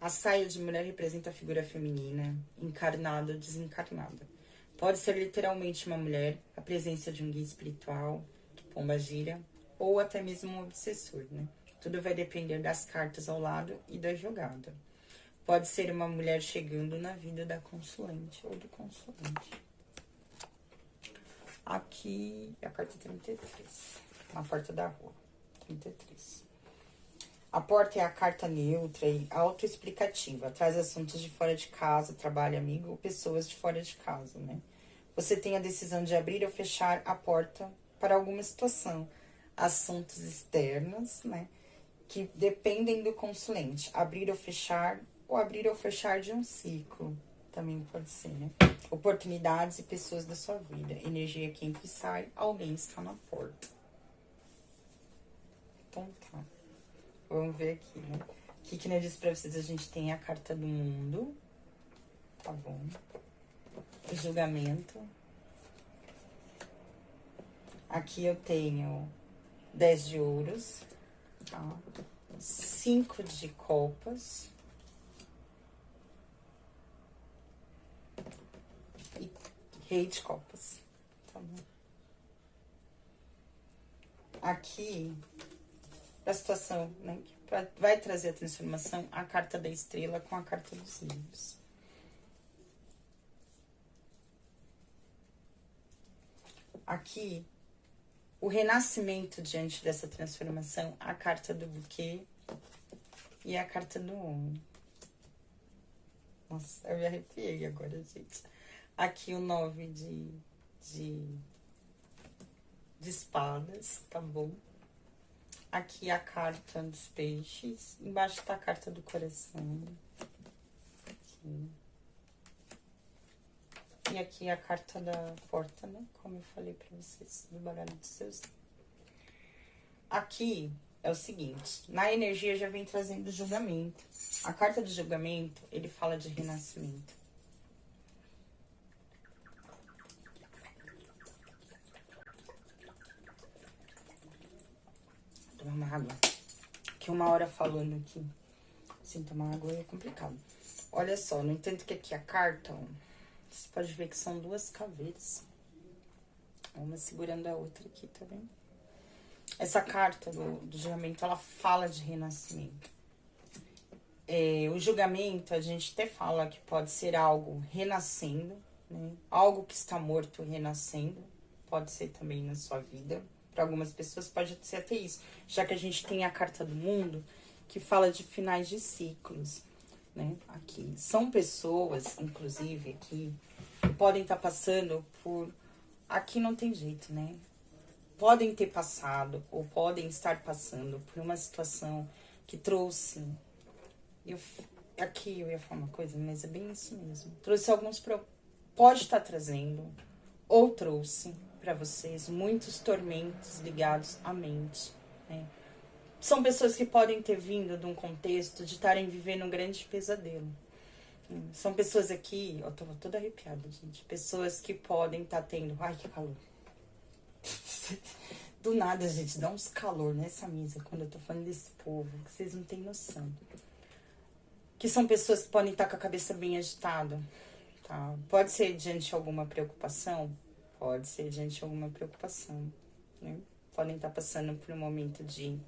A saia de mulher representa a figura feminina, encarnada ou desencarnada. Pode ser literalmente uma mulher, a presença de um guia espiritual, pombagira, ou até mesmo um obsessor, né? Tudo vai depender das cartas ao lado e da jogada. Pode ser uma mulher chegando na vida da consulente ou do consulente. Aqui, a carta 33, na porta da rua, 33. A porta é a carta neutra e autoexplicativa. Traz assuntos de fora de casa, trabalho, amigo ou pessoas de fora de casa, né? Você tem a decisão de abrir ou fechar a porta para alguma situação. Assuntos externos, né? Que dependem do consulente. Abrir ou fechar de um ciclo. Também pode ser, né? Oportunidades e pessoas da sua vida. Energia que entra e sai. Alguém está na porta. Então tá. Vamos ver aqui, né? O que eu disse pra vocês? A gente tem a carta do mundo. Tá bom. O julgamento. Aqui eu tenho 10 de ouros. Tá? 5 de copas. E rei de copas. Tá bom. Aqui, a situação, né? Vai trazer a transformação, a carta da estrela com a carta dos livros. Aqui, o renascimento diante dessa transformação, a carta do buquê e a carta do homem. Nossa, eu me arrepiei agora, gente. Aqui o 9 de espadas, tá bom? Aqui a carta dos peixes. Embaixo tá a carta do coração. Aqui. E aqui a carta da porta, né? Como eu falei pra vocês, do baralho dos seus. Aqui é o seguinte. Na energia já vem trazendo julgamento. A carta de julgamento, ele fala de renascimento. Vou tomar uma água. Que uma hora falando aqui, sem tomar água é complicado. Olha só, no entanto que aqui a carta, ó, você pode ver que são duas caveiras. Uma segurando a outra aqui, tá vendo? Essa carta do julgamento, ela fala de renascimento. O julgamento, a gente até fala que pode ser algo renascendo, né? Algo que está morto renascendo. Pode ser também na sua vida. Para algumas pessoas pode ser até isso. Já que a gente tem a carta do mundo, que fala de finais de ciclos, né? Aqui. São pessoas, inclusive, aqui, que podem estar passando por... Aqui não tem jeito, né? Podem ter passado, ou podem estar passando por uma situação que trouxe... Aqui eu ia falar uma coisa, mas é bem isso mesmo. Trouxe alguns... Pode estar trazendo, ou trouxe para vocês muitos tormentos ligados à mente, né? São pessoas que podem ter vindo de um contexto de estarem vivendo um grande pesadelo. São pessoas aqui, eu tô toda arrepiada, gente. Pessoas que podem estar tendo. Ai, que calor. Do nada, gente, dá uns calor nessa mesa quando eu tô falando desse povo, que vocês não têm noção. Que são pessoas que podem estar com a cabeça bem agitada, tá? Pode ser diante de alguma preocupação? Pode ser diante de alguma preocupação, né? Podem estar passando por um momento de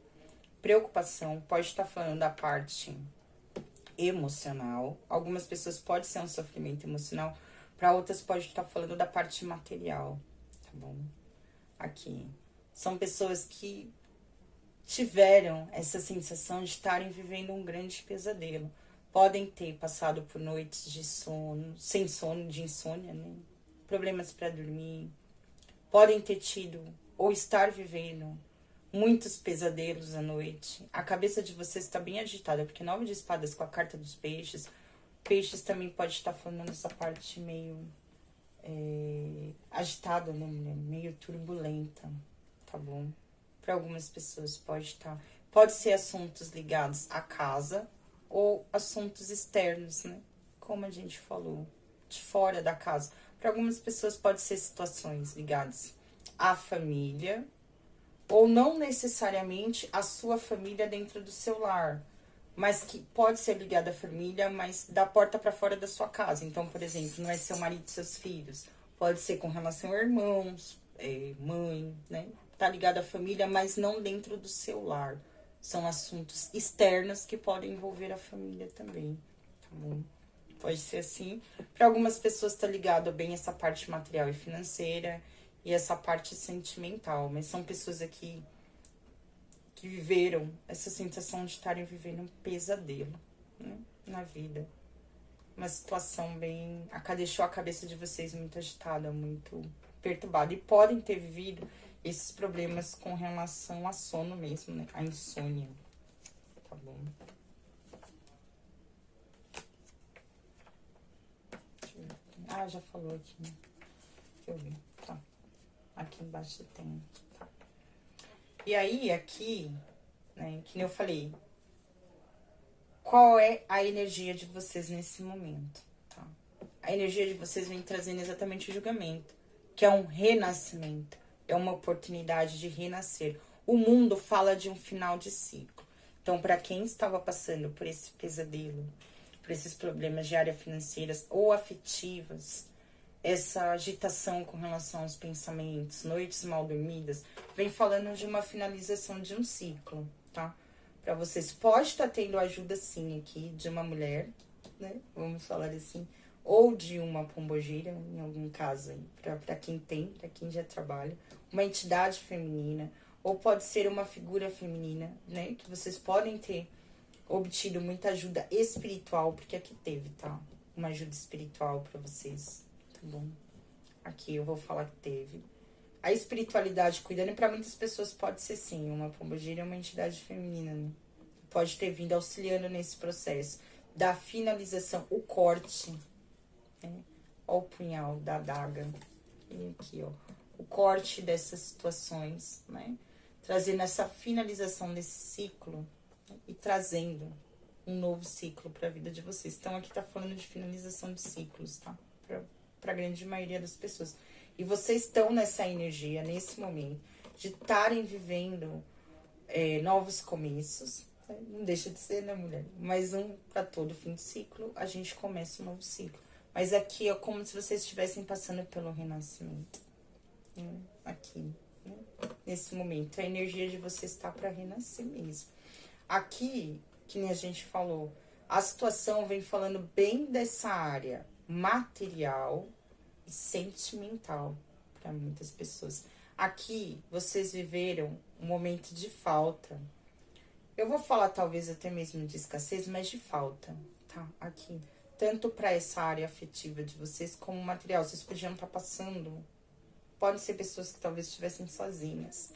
preocupação, pode estar falando da parte emocional. Algumas pessoas pode ser um sofrimento emocional, para outras pode estar falando da parte material, tá bom? Aqui. São pessoas que tiveram essa sensação de estarem vivendo um grande pesadelo. Podem ter passado por noites de sono, sem sono, de insônia, né? Problemas para dormir. Podem ter tido ou estar vivendo muitos pesadelos à noite. A cabeça de vocês está bem agitada, porque 9 de espadas com a carta dos peixes. Peixes também pode estar falando nessa parte meio agitada, né, mulher? Meio turbulenta, tá bom? Para algumas pessoas pode estar. Pode ser assuntos ligados à casa ou assuntos externos, né? Como a gente falou, de fora da casa. Para algumas pessoas pode ser situações ligadas à família, ou não necessariamente a sua família dentro do seu lar, mas que pode ser ligada à família, mas da porta para fora da sua casa. Então, por exemplo, não é seu marido e seus filhos, pode ser com relação a irmãos, mãe, né? Tá ligado à família, mas não dentro do seu lar. São assuntos externos que podem envolver a família também, tá bom? Pode ser assim. Para algumas pessoas tá ligado bem essa parte material e financeira, e essa parte sentimental, mas são pessoas aqui que viveram essa sensação de estarem vivendo um pesadelo, né, na vida. Uma situação bem... deixou a cabeça de vocês muito agitada, muito perturbada. E podem ter vivido esses problemas com relação a sono mesmo, né? A insônia. Tá bom? Deixa eu ver. Ah, já falou aqui, né? Deixa eu ver. Tá. Aqui embaixo tem. Tá. E aí, aqui, né, que nem eu falei, qual é a energia de vocês nesse momento, tá? A energia de vocês vem trazendo exatamente o julgamento, que é um renascimento, é uma oportunidade de renascer. O mundo fala de um final de ciclo. Então, para quem estava passando por esse pesadelo, por esses problemas de área financeiras ou afetivas, essa agitação com relação aos pensamentos, noites mal dormidas, vem falando de uma finalização de um ciclo, tá? Para vocês, pode estar tendo ajuda sim aqui de uma mulher, né? Vamos falar assim, ou de uma pombogira, em algum caso aí, para quem tem, para quem já trabalha, uma entidade feminina, ou pode ser uma figura feminina, né? Que vocês podem ter obtido muita ajuda espiritual, porque aqui teve, tá? Uma ajuda espiritual para vocês. Bom, aqui eu vou falar que teve. A espiritualidade cuidando, e para muitas pessoas pode ser sim, uma pombogira é uma entidade feminina, né? Pode ter vindo auxiliando nesse processo da finalização, o corte, né? Ó o punhal da adaga. E aqui, ó, o corte dessas situações, né? Trazendo essa finalização desse ciclo, né? E trazendo um novo ciclo para a vida de vocês. Então, aqui tá falando de finalização de ciclos, tá? Para a grande maioria das pessoas. E vocês estão nessa energia, nesse momento, de estarem vivendo novos começos. Não deixa de ser, né, mulher? Mas para todo fim de ciclo, a gente começa um novo ciclo. Mas aqui é como se vocês estivessem passando pelo renascimento. Aqui, né? Nesse momento, a energia de vocês está para renascer mesmo. Aqui, que nem a gente falou, a situação vem falando bem dessa área material e sentimental para muitas pessoas. Aqui, vocês viveram um momento de falta. Eu vou falar talvez até mesmo de escassez, mas de falta, tá? Aqui. Tanto para essa área afetiva de vocês, como material. Vocês podiam estar passando... Podem ser pessoas que talvez estivessem sozinhas,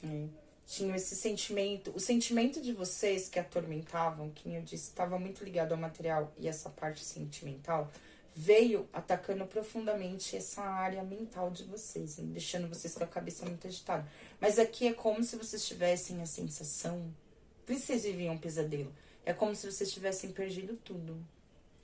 né? Tinham esse sentimento... O sentimento de vocês que atormentavam, que eu disse, estava muito ligado ao material e essa parte sentimental... veio atacando profundamente essa área mental de vocês, né? Deixando vocês com a cabeça muito agitada. Mas aqui é como se vocês tivessem a sensação Por isso vocês viviam um pesadelo. É como se vocês tivessem perdido tudo.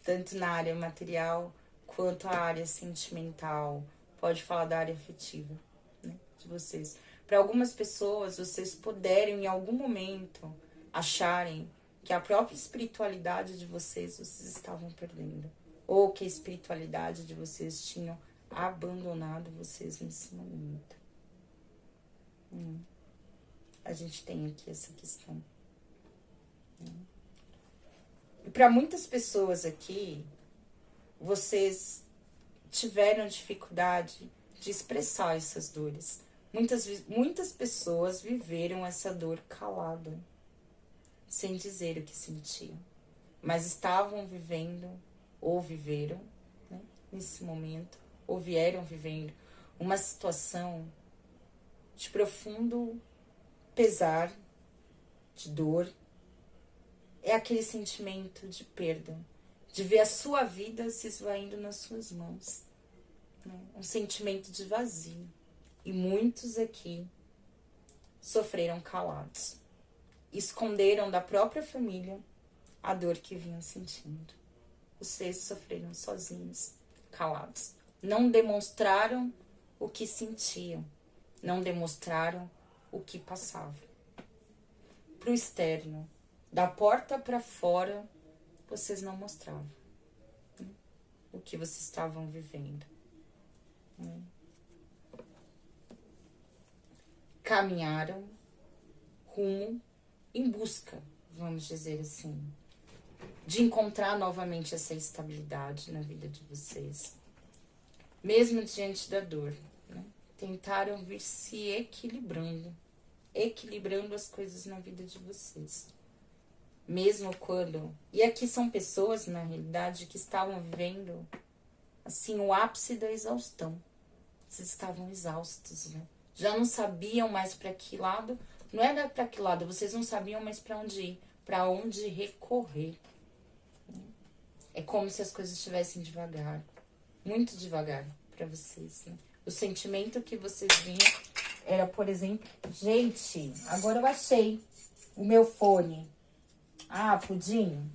Tanto na área material, quanto a área sentimental. Pode falar da área afetiva, né, de vocês. Para algumas pessoas, vocês puderem, em algum momento, acharem que a própria espiritualidade de vocês estavam perdendo. Ou que a espiritualidade de vocês tinham abandonado vocês nesse momento. A gente tem aqui essa questão. E para muitas pessoas aqui, vocês tiveram dificuldade de expressar essas dores. Muitas pessoas viveram essa dor calada, sem dizer o que sentiam. Mas estavam vivendo, ou viveram, né, nesse momento, ou vieram vivendo uma situação de profundo pesar, de dor. É aquele sentimento de perda, de ver a sua vida se esvaindo nas suas mãos, né? Um sentimento de vazio. E muitos aqui sofreram calados, esconderam da própria família a dor que vinham sentindo. Vocês sofreram sozinhos, calados. Não demonstraram o que sentiam, não demonstraram o que passava. Pro externo, da porta para fora, vocês não mostravam, né, o que vocês estavam vivendo. Né? Caminharam rumo em busca, vamos dizer assim, de encontrar novamente essa estabilidade na vida de vocês. Mesmo diante da dor, né? Tentaram vir se equilibrando as coisas na vida de vocês. Mesmo quando... E aqui são pessoas, na realidade, que estavam vivendo, assim, o ápice da exaustão. Vocês estavam exaustos, né? Já não sabiam mais para que lado... Não era para que lado, vocês não sabiam mais para onde ir, para onde recorrer. É como se as coisas estivessem devagar, muito devagar para vocês, né? O sentimento que vocês vinham era, por exemplo... Gente, agora eu achei o meu fone. Ah, Pudim.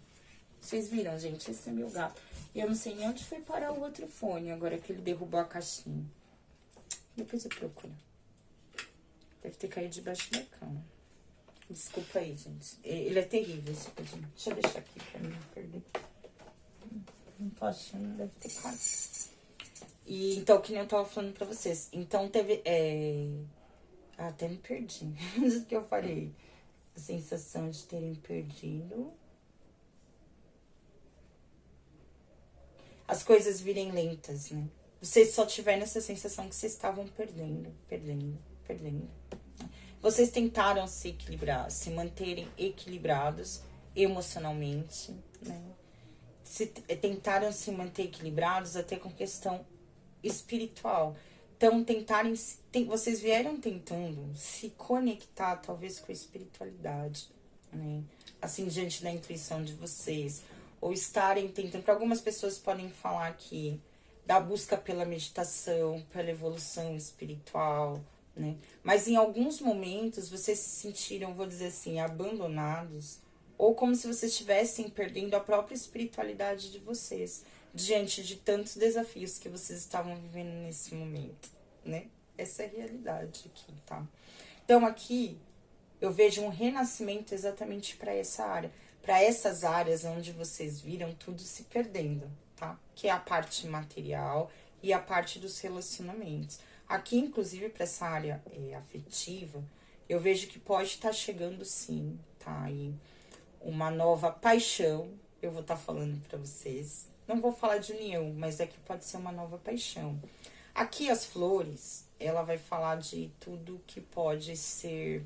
Vocês viram, gente? Esse é meu gato. E eu não sei nem onde foi parar o outro fone, agora que ele derrubou a caixinha. Depois eu procuro. Deve ter caído debaixo da cama. Desculpa aí, gente. Ele é terrível, esse Pudim. Deixa eu deixar aqui pra mim não perder. Não tô achando, deve ter caído. E então, que nem eu tava falando pra vocês. Então, teve... até me perdi. Do que eu falei. A sensação de terem perdido. As coisas virem lentas, né? Vocês só tiveram essa sensação que vocês estavam perdendo. Vocês tentaram se equilibrar, se manterem equilibrados emocionalmente, né? Tentaram se manter equilibrados até com questão espiritual. Então, vocês vieram tentando se conectar, talvez, com a espiritualidade, né? Assim, diante da intuição de vocês. Ou estarem tentando... Para algumas pessoas podem falar que da busca pela meditação, pela evolução espiritual, né? Mas em alguns momentos, vocês se sentiram, vou dizer assim, abandonados. Ou como se vocês estivessem perdendo a própria espiritualidade de vocês, diante de tantos desafios que vocês estavam vivendo nesse momento, né? Essa é a realidade aqui, tá? Então, aqui, eu vejo um renascimento exatamente para essa área. Para essas áreas onde vocês viram tudo se perdendo, tá? Que é a parte material e a parte dos relacionamentos. Aqui, inclusive, para essa área afetiva, eu vejo que pode estar chegando, sim, tá? Aí, uma nova paixão, eu vou estar falando para vocês. Não vou falar de união, mas aqui pode ser uma nova paixão. Aqui as flores, ela vai falar de tudo que pode ser,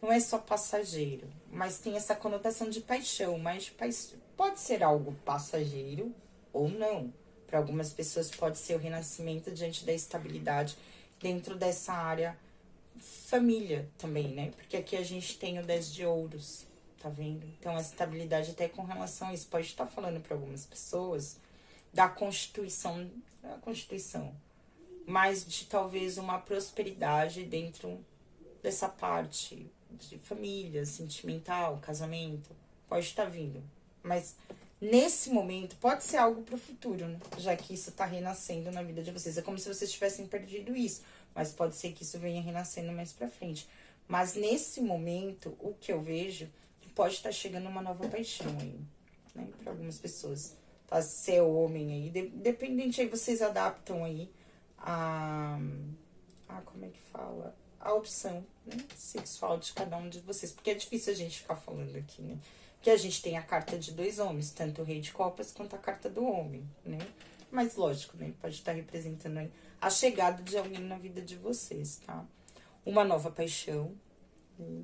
não é só passageiro, mas tem essa conotação de paixão, mas pode ser algo passageiro ou não. Para algumas pessoas pode ser o renascimento diante da estabilidade dentro dessa área família também, né? Porque aqui a gente tem o 10 de ouros. Tá vendo? Então, a estabilidade até com relação a isso pode estar falando para algumas pessoas da constituição, mas de talvez uma prosperidade dentro dessa parte de família, sentimental, casamento, pode estar vindo. Mas nesse momento pode ser algo pro futuro, né? Já que isso tá renascendo na vida de vocês. É como se vocês tivessem perdido isso, mas pode ser que isso venha renascendo mais pra frente. Mas nesse momento, o que eu vejo, que pode estar chegando uma nova paixão aí, né? Para algumas pessoas. Tá? Se é homem aí, dependente aí, vocês adaptam aí como é que fala? A opção, né, sexual de cada um de vocês. Porque é difícil a gente ficar falando aqui, né? Porque a gente tem a carta de 2 homens, tanto o rei de copas quanto a carta do homem, né? Mas lógico, né? Pode estar representando aí a chegada de alguém na vida de vocês, tá? Uma nova paixão, né?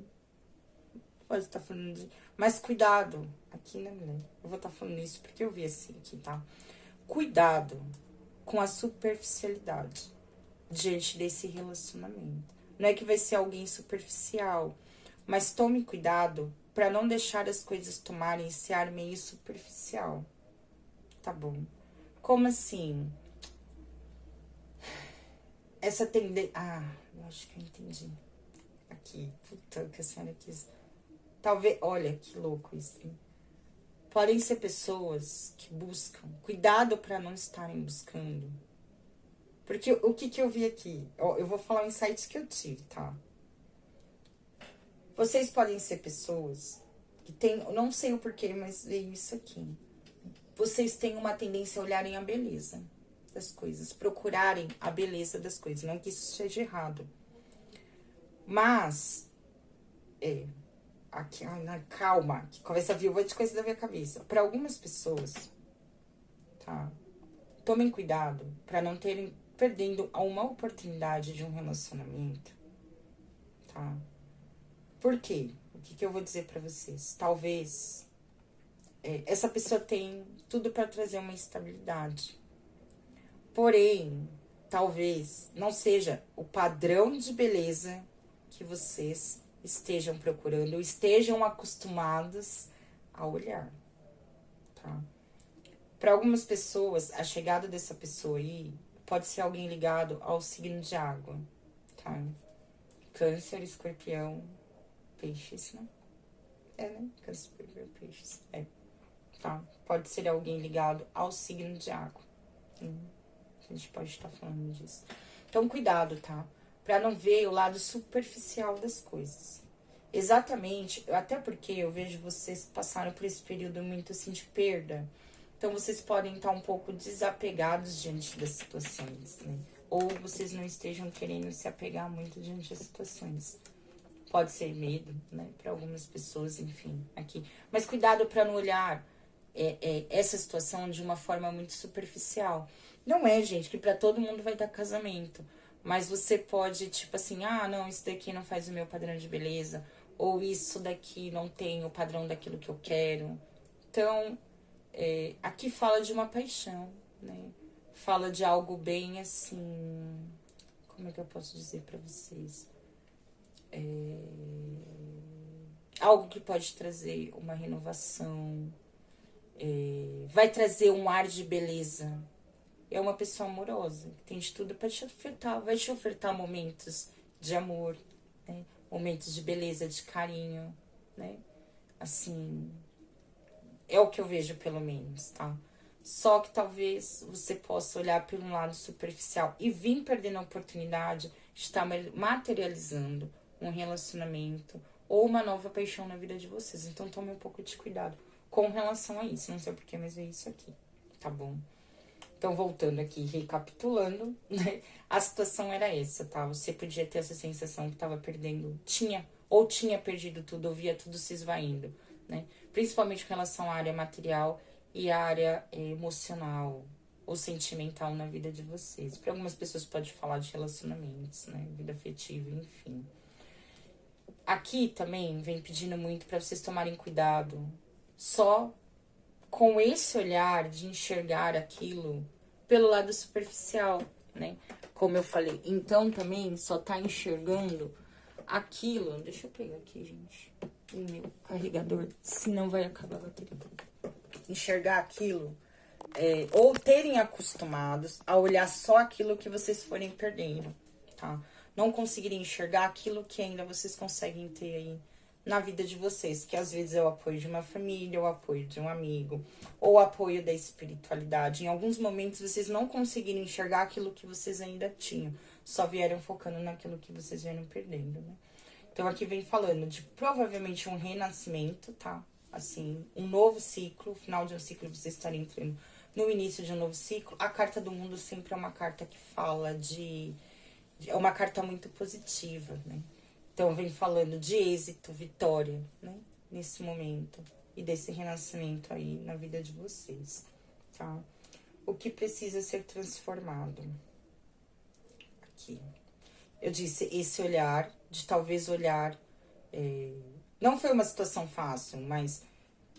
Pode estar falando de... Mas cuidado, aqui, né, mulher? Eu vou estar falando isso porque eu vi assim aqui, tá? Cuidado com a superficialidade diante desse relacionamento. Não é que vai ser alguém superficial, mas tome cuidado para não deixar as coisas tomarem esse ar meio superficial. Tá bom? Como assim? Essa tendência... eu acho que eu entendi. Aqui, puta, que a senhora quis... Talvez... Olha, que louco isso, hein? Podem ser pessoas que buscam. Cuidado para não estarem buscando. Porque o que eu vi aqui? Eu vou falar o insight que eu tive, tá? Vocês podem ser pessoas que têm... Não sei o porquê, mas veio isso aqui. Vocês têm uma tendência a olharem a beleza das coisas. Procurarem a beleza das coisas. Não que isso seja errado. Mas... Aqui, calma. Que conversa viúva de coisa da minha cabeça. Para algumas pessoas, tá? Tomem cuidado para não terem... perdendo uma oportunidade de um relacionamento, tá? Por quê? O que eu vou dizer pra vocês? Talvez essa pessoa tem tudo pra trazer uma estabilidade. Porém, talvez não seja o padrão de beleza que vocês estejam procurando ou estejam acostumados a olhar, tá? Para algumas pessoas, a chegada dessa pessoa aí pode ser alguém ligado ao signo de água, tá? Câncer, escorpião, peixes, né? Né? Câncer, escorpião, peixes. Tá? Pode ser alguém ligado ao signo de água. A gente pode estar falando disso. Então, cuidado, tá? Pra não ver o lado superficial das coisas. Exatamente, até porque eu vejo vocês passaram por esse período muito, assim, de perda. Então, vocês podem estar um pouco desapegados diante das situações, né? Ou vocês não estejam querendo se apegar muito diante das situações. Pode ser medo, né? Para algumas pessoas, enfim, aqui. Mas cuidado para não olhar essa situação de uma forma muito superficial. Não é, gente, que para todo mundo vai dar casamento. Mas você pode, tipo assim, não, isso daqui não faz o meu padrão de beleza. Ou isso daqui não tem o padrão daquilo que eu quero. Então... aqui fala de uma paixão, né? Fala de algo bem assim... Como é que eu posso dizer pra vocês? Algo que pode trazer uma renovação. Vai trazer um ar de beleza. É uma pessoa amorosa, que tem de tudo pra te ofertar. Vai te ofertar momentos de amor, né? Momentos de beleza, de carinho, né? Assim... É o que eu vejo, pelo menos, tá? Só que talvez você possa olhar pelo lado superficial e vir perdendo a oportunidade de estar materializando um relacionamento ou uma nova paixão na vida de vocês. Então, tome um pouco de cuidado com relação a isso. Não sei porquê, mas é isso aqui, tá bom? Então, voltando aqui, recapitulando, né? A situação era essa, tá? Você podia ter essa sensação que estava perdendo, tinha perdido tudo, ou via tudo se esvaindo, né? Principalmente com relação à área material e à área emocional ou sentimental na vida de vocês. Para algumas pessoas pode falar de relacionamentos, né? Vida afetiva, enfim. Aqui também vem pedindo muito para vocês tomarem cuidado só com esse olhar de enxergar aquilo pelo lado superficial, né? Como eu falei. Então também só tá enxergando aquilo. Deixa eu pegar aqui, gente, o meu carregador, senão vai acabar a bateria. Enxergar aquilo, ou terem acostumados a olhar só aquilo que vocês forem perdendo, tá? não conseguirem enxergar aquilo que ainda vocês conseguem ter aí na vida de vocês, que às vezes é o apoio de uma família, o apoio de um amigo, ou o apoio da espiritualidade. Em alguns momentos vocês não conseguiram enxergar aquilo que vocês ainda tinham, só vieram focando naquilo que vocês vieram perdendo, né? Então aqui vem falando de provavelmente um renascimento, tá? Assim, um novo ciclo, final de um ciclo, você estaria entrando no início de um novo ciclo. A carta do mundo sempre é uma carta que fala é uma carta muito positiva, né? Então vem falando de êxito, vitória, né? Nesse momento. E desse renascimento aí na vida de vocês, tá? O que precisa ser transformado? Aqui. Eu disse esse olhar, de talvez olhar... não foi uma situação fácil, mas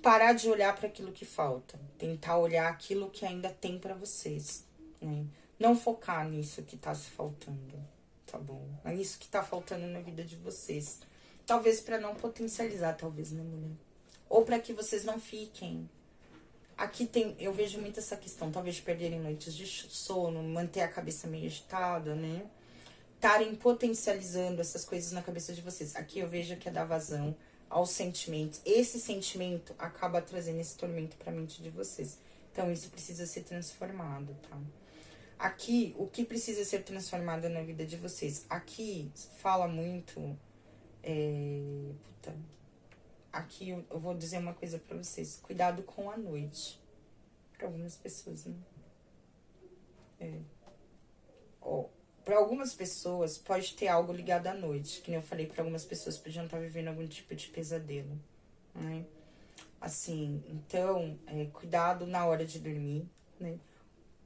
parar de olhar para aquilo que falta. Tentar olhar aquilo que ainda tem para vocês, né? Não focar nisso que tá se faltando, tá bom? É isso que tá faltando na vida de vocês. Talvez para não potencializar, talvez, né, mulher? Ou para que vocês não fiquem. Aqui tem, eu vejo muito essa questão, talvez perderem noites de sono, manter a cabeça meio agitada, né? Estarem potencializando essas coisas na cabeça de vocês. Aqui eu vejo que é dar vazão aos sentimentos. Esse sentimento acaba trazendo esse tormento para a mente de vocês. Então isso precisa ser transformado, tá? Aqui, o que precisa ser transformado na vida de vocês? Aqui fala muito... Aqui eu vou dizer uma coisa pra vocês. Cuidado com a noite. Pra algumas pessoas, né? Pra algumas pessoas pode ter algo ligado à noite. Que nem eu falei, pra algumas pessoas podiam estar vivendo algum tipo de pesadelo, né? Assim, então, cuidado na hora de dormir, né?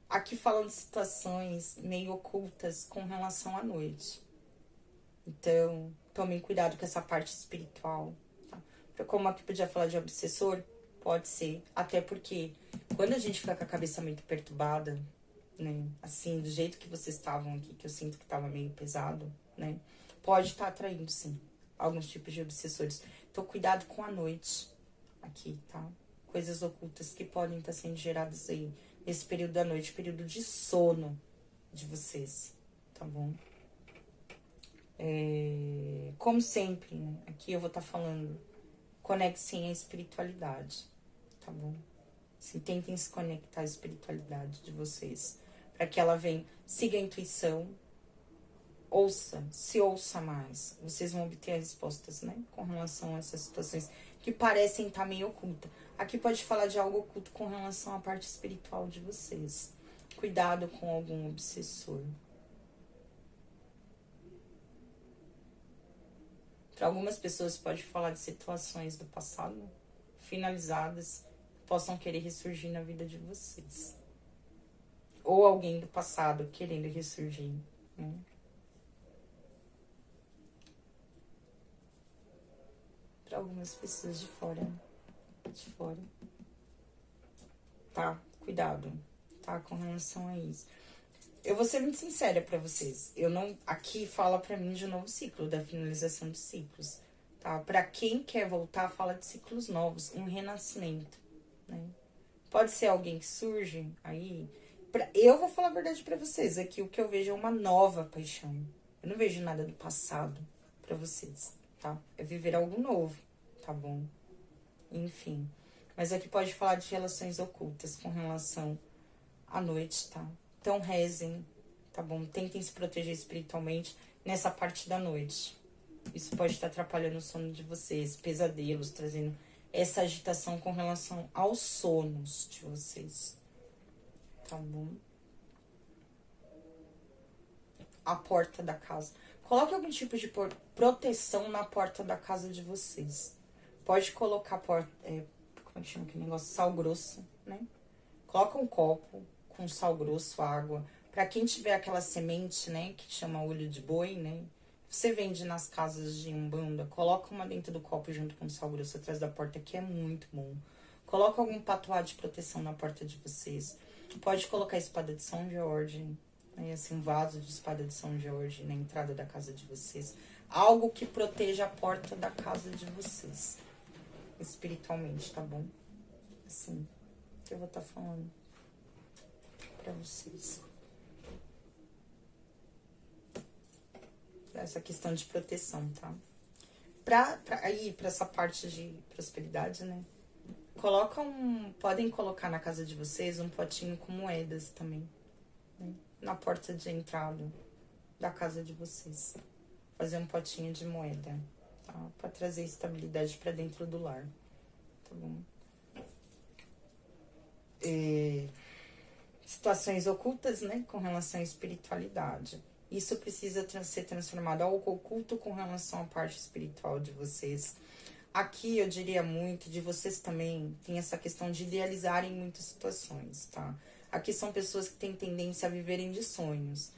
Aqui falam de situações meio ocultas com relação à noite. Então, tomem cuidado com essa parte espiritual, tá? Como aqui podia falar de obsessor, pode ser. Até porque quando a gente fica com a cabeça muito perturbada, né? Assim, do jeito que vocês estavam aqui, que eu sinto que estava meio pesado, né? Pode estar atraindo, sim, alguns tipos de obsessores. Então, cuidado com a noite aqui, tá? Coisas ocultas que podem estar sendo geradas aí nesse período da noite, período de sono de vocês, tá bom? Como sempre, né? Aqui eu vou estar falando, conectem à espiritualidade, tá bom? Assim, tentem se conectar à espiritualidade de vocês, para que ela venha, siga a intuição, se ouça mais, vocês vão obter as respostas, né? Com relação a essas situações que parecem estar meio ocultas. Aqui pode falar de algo oculto com relação à parte espiritual de vocês. Cuidado com algum obsessor. Para algumas pessoas pode falar de situações do passado finalizadas, possam querer ressurgir na vida de vocês. Ou alguém do passado querendo ressurgir, né? Para algumas pessoas de fora, tá? Cuidado, tá? Com relação a isso. Eu vou ser muito sincera pra vocês. Eu não... Aqui fala pra mim de um novo ciclo, da finalização de ciclos, tá? Pra quem quer voltar, fala de ciclos novos, um renascimento, né? Pode ser alguém que surge aí... Eu vou falar a verdade pra vocês. Aqui o que eu vejo é uma nova paixão. Eu não vejo nada do passado pra vocês, tá? É viver algo novo, tá bom? Enfim. Mas aqui pode falar de relações ocultas com relação à noite, tá? Então rezem, tá bom? Tentem se proteger espiritualmente nessa parte da noite. Isso pode estar atrapalhando o sono de vocês, pesadelos, trazendo essa agitação com relação aos sonos de vocês, tá bom? A porta da casa. Coloque algum tipo de proteção na porta da casa de vocês. Pode colocar como é que chama aquele negócio? Sal grosso, né? Coloca um copo com sal grosso, água. Pra quem tiver aquela semente, né, que chama olho de boi, né? Você vende nas casas de umbanda, coloca uma dentro do copo junto com sal grosso atrás da porta, que é muito bom. Coloca algum patuá de proteção na porta de vocês. Pode colocar a espada de São Jorge, né, assim, um vaso de espada de São Jorge na entrada da casa de vocês. Algo que proteja a porta da casa de vocês, espiritualmente, tá bom? Assim, que eu vou estar falando pra vocês. essa questão de proteção, tá? Aí, pra essa parte de prosperidade, né? Podem colocar na casa de vocês um potinho com moedas também, né? Na porta de entrada da casa de vocês. Fazer um potinho de moeda, tá? Pra trazer estabilidade pra dentro do lar, tá bom? Situações ocultas, né? Com relação à espiritualidade. Isso precisa ser transformado. Algo oculto com relação à parte espiritual de vocês. Aqui eu diria muito de vocês também tem essa questão de idealizarem muitas situações, tá? Aqui são pessoas que têm tendência a viverem de sonhos.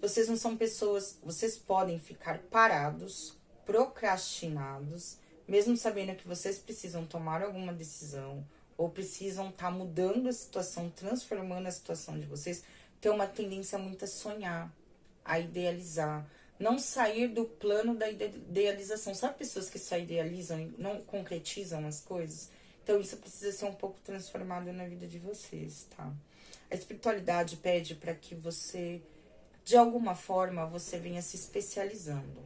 Vocês não são pessoas, vocês podem ficar parados, procrastinados, mesmo sabendo que vocês precisam tomar alguma decisão ou precisam estar mudando a situação, transformando a situação de vocês, ter uma tendência muito a sonhar, a idealizar. Não sair do plano da idealização. Sabe pessoas que só idealizam e não concretizam as coisas? Então isso precisa ser um pouco transformado na vida de vocês, tá? A espiritualidade pede para que você, de alguma forma, você venha se especializando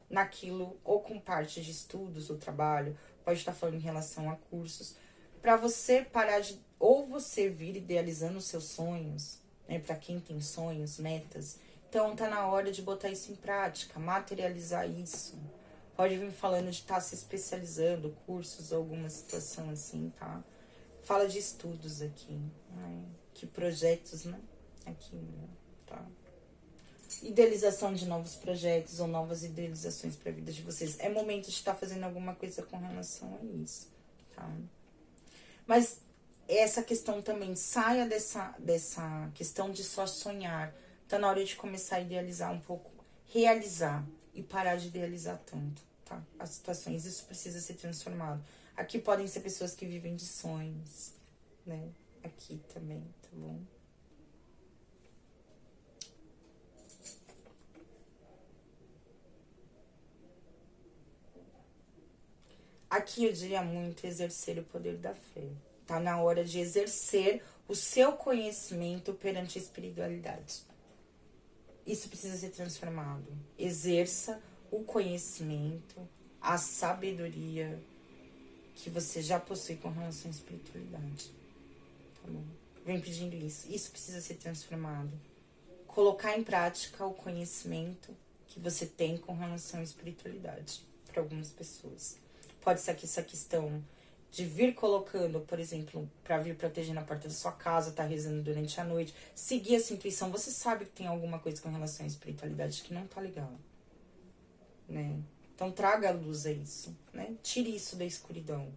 naquilo, ou com parte de estudos, ou trabalho, pode estar falando em relação a cursos, para você parar de, ou você vir idealizando os seus sonhos, né? Para quem tem sonhos, metas. Então, tá na hora de botar isso em prática, materializar isso. Pode vir falando de estar se especializando, cursos, alguma situação assim, tá? Fala de estudos aqui, né? Que projetos, né? Aqui, tá? Idealização de novos projetos ou novas idealizações para a vida de vocês. É momento de estar fazendo alguma coisa com relação a isso, tá? Mas essa questão também, saia dessa questão de só sonhar. Tá na hora de começar a idealizar um pouco, realizar e parar de idealizar tanto, tá? As situações, isso precisa ser transformado. Aqui podem ser pessoas que vivem de sonhos, né? Aqui também, tá bom? Aqui eu diria muito exercer o poder da fé. Tá na hora de exercer o seu conhecimento perante a espiritualidade. Isso precisa ser transformado. Exerça o conhecimento, a sabedoria que você já possui com relação à espiritualidade. Tá bom? Vem pedindo isso. Isso precisa ser transformado. Colocar em prática o conhecimento que você tem com relação à espiritualidade para algumas pessoas. Pode ser que essa questão de vir colocando, por exemplo, para vir proteger na porta da sua casa, tá rezando durante a noite, seguir essa intuição, você sabe que tem alguma coisa com relação à espiritualidade que não tá legal, né? Então traga a luz a isso, né? Tire isso da escuridão,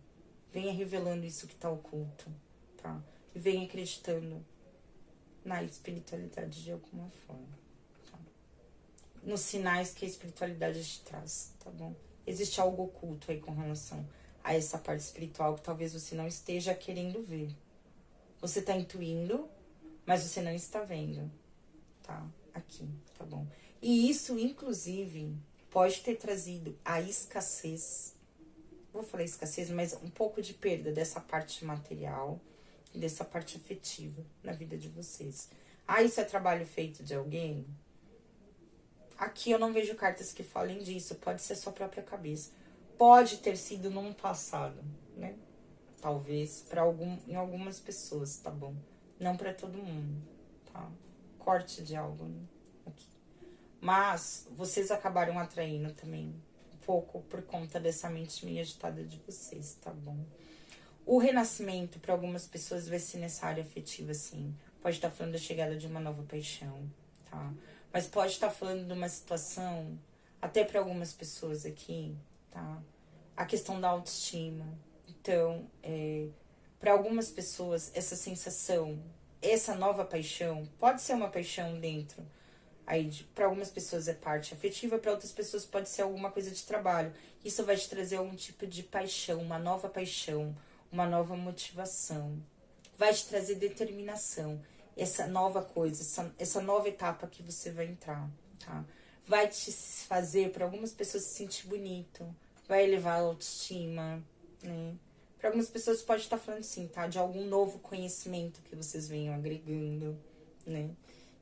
venha revelando isso que tá oculto, tá? E venha acreditando na espiritualidade de alguma forma, tá? Nos sinais que a espiritualidade te traz, tá bom? Existe algo oculto aí com relação a essa parte espiritual que talvez você não esteja querendo ver. Você tá intuindo, mas você não está vendo, tá? Aqui, tá bom? E isso, inclusive, pode ter trazido a escassez. Vou falar escassez, mas um pouco de perda dessa parte material e dessa parte afetiva na vida de vocês. Ah, isso é trabalho feito de alguém? Aqui eu não vejo cartas que falem disso. Pode ser sua própria cabeça. Pode ter sido num passado, né? Talvez em algumas pessoas, tá bom? Não pra todo mundo, tá? Corte de algo, né? Aqui. Mas vocês acabaram atraindo também um pouco por conta dessa mente meio agitada de vocês, tá bom? O renascimento para algumas pessoas vai ser nessa área afetiva, sim. Pode estar falando da chegada de uma nova paixão, tá? Mas pode estar falando de uma situação, até para algumas pessoas aqui, tá? A questão da autoestima. Então, para algumas pessoas, essa sensação, essa nova paixão, pode ser uma paixão dentro. Aí, para algumas pessoas é parte afetiva, para outras pessoas pode ser alguma coisa de trabalho. Isso vai te trazer algum tipo de paixão, uma nova motivação. Vai te trazer determinação. Essa nova coisa, essa nova etapa que você vai entrar, tá? Vai te fazer, para algumas pessoas, se sentir bonito. Vai elevar a autoestima, né? Para algumas pessoas pode estar falando assim, tá? De algum novo conhecimento que vocês venham agregando, né?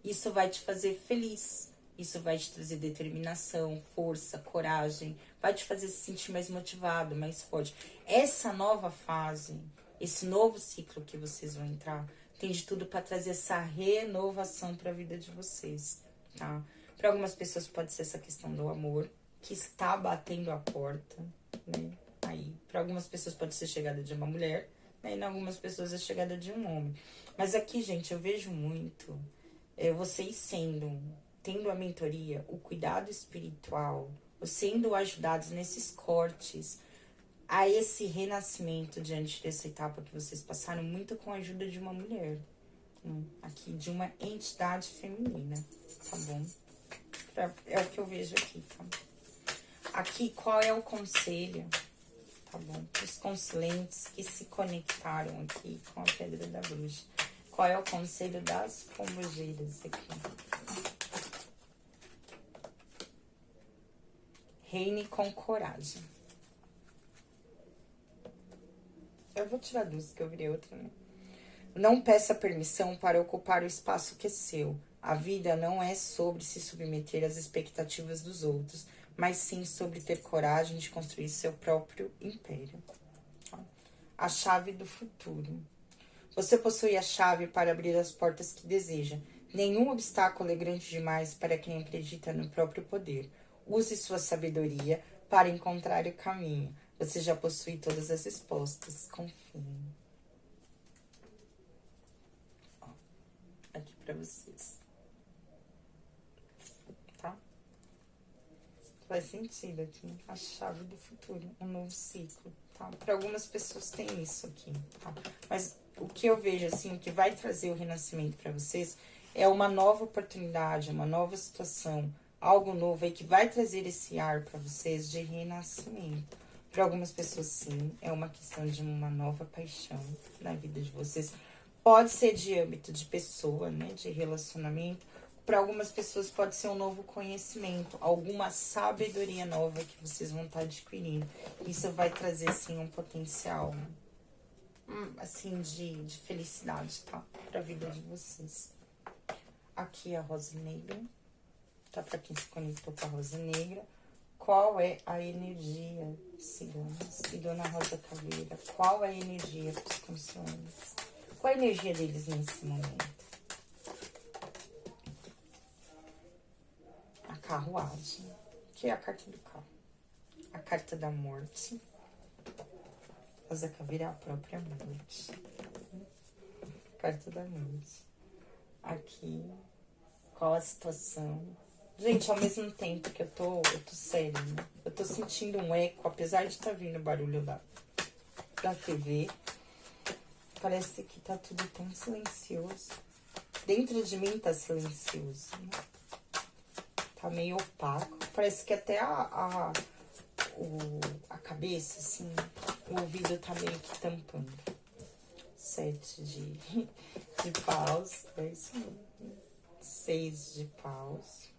Isso vai te fazer feliz. Isso vai te trazer determinação, força, coragem, vai te fazer se sentir mais motivado, mais forte. Essa nova fase, esse novo ciclo que vocês vão entrar, tem de tudo para trazer essa renovação para a vida de vocês, tá? Para algumas pessoas pode ser essa questão do amor, que está batendo a porta, né? Aí, para algumas pessoas pode ser chegada de uma mulher, né? E em algumas pessoas a chegada de um homem. Mas aqui, gente, eu vejo muito vocês tendo a mentoria, o cuidado espiritual, sendo ajudados nesses cortes, a esse renascimento diante dessa etapa que vocês passaram, muito com a ajuda de uma mulher, né? Aqui, de uma entidade feminina, tá bom? É o que eu vejo aqui, tá? Aqui, qual é o conselho, tá bom? Os consulentes que se conectaram aqui com a Pedra da Bruxa. Qual é o conselho das pombogeiras aqui? Reine com coragem. Eu vou tirar duas, que eu virei outra, né? Não peça permissão para ocupar o espaço que é seu. A vida não é sobre se submeter às expectativas dos outros, mas sim sobre ter coragem de construir seu próprio império. A chave do futuro. Você possui a chave para abrir as portas que deseja. Nenhum obstáculo é grande demais para quem acredita no próprio poder. Use sua sabedoria para encontrar o caminho. Você já possui todas as respostas. Confie. Ó, aqui para vocês. Tá? Faz sentido aqui. A chave do futuro. Um novo ciclo. Tá? Para algumas pessoas tem isso aqui. Tá? Mas o que eu vejo, assim, o que vai trazer o renascimento para vocês é uma nova oportunidade, uma nova situação, algo novo aí que vai trazer esse ar para vocês de renascimento. Para algumas pessoas, sim, é uma questão de uma nova paixão na vida de vocês. Pode ser de âmbito de pessoa, né, de relacionamento. Para algumas pessoas pode ser um novo conhecimento, alguma sabedoria nova que vocês vão estar adquirindo. Isso vai trazer, sim, um potencial assim, de felicidade, tá? Pra vida de vocês. Aqui a rosa negra, tá? Pra quem se conectou com a rosa negra. Qual é a energia, ciganos? E Dona Rosa Caveira, qual é a energia dos conscientes? Qual é a energia deles nesse momento? A carruagem, que é a carta do carro. A carta da morte. Rosa Caveira é a própria morte. Carta da morte. Aqui, qual a situação? Gente, ao mesmo tempo que eu tô séria, né? Eu tô sentindo um eco, apesar de estar vindo o barulho da TV. Parece que tá tudo tão silencioso. Dentro de mim tá silencioso, né? Tá meio opaco. Parece que até a cabeça, assim, o ouvido tá meio que tampando. 7 de paus, é isso mesmo. 6 de paus.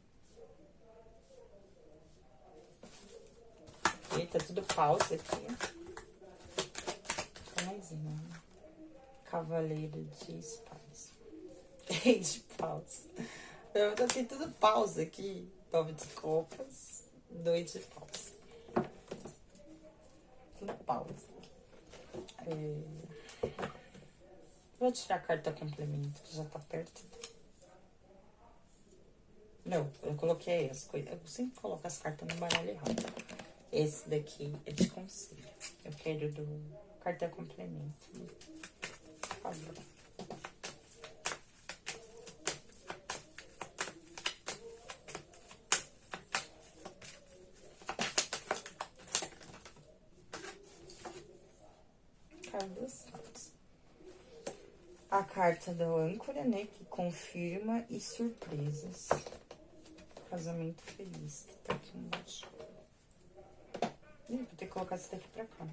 Eita, tudo paus aqui. Mais uma. Cavaleiro de espadas. 3 de paus. Eu tenho tudo paus aqui. 9 de copas. 2 de paus. Tudo paus. Vou tirar a carta complemento, que já tá perto. Não, eu coloquei as coisas. Eu sempre coloco as cartas no baralho errado. Esse daqui é de conselho. Eu quero do carta complemento. Por favor. Duas cartas. A carta da âncora, né? Que confirma e surpresas. Casamento feliz. Que tá aqui embaixo. Vou ter que colocar esse daqui pra cá.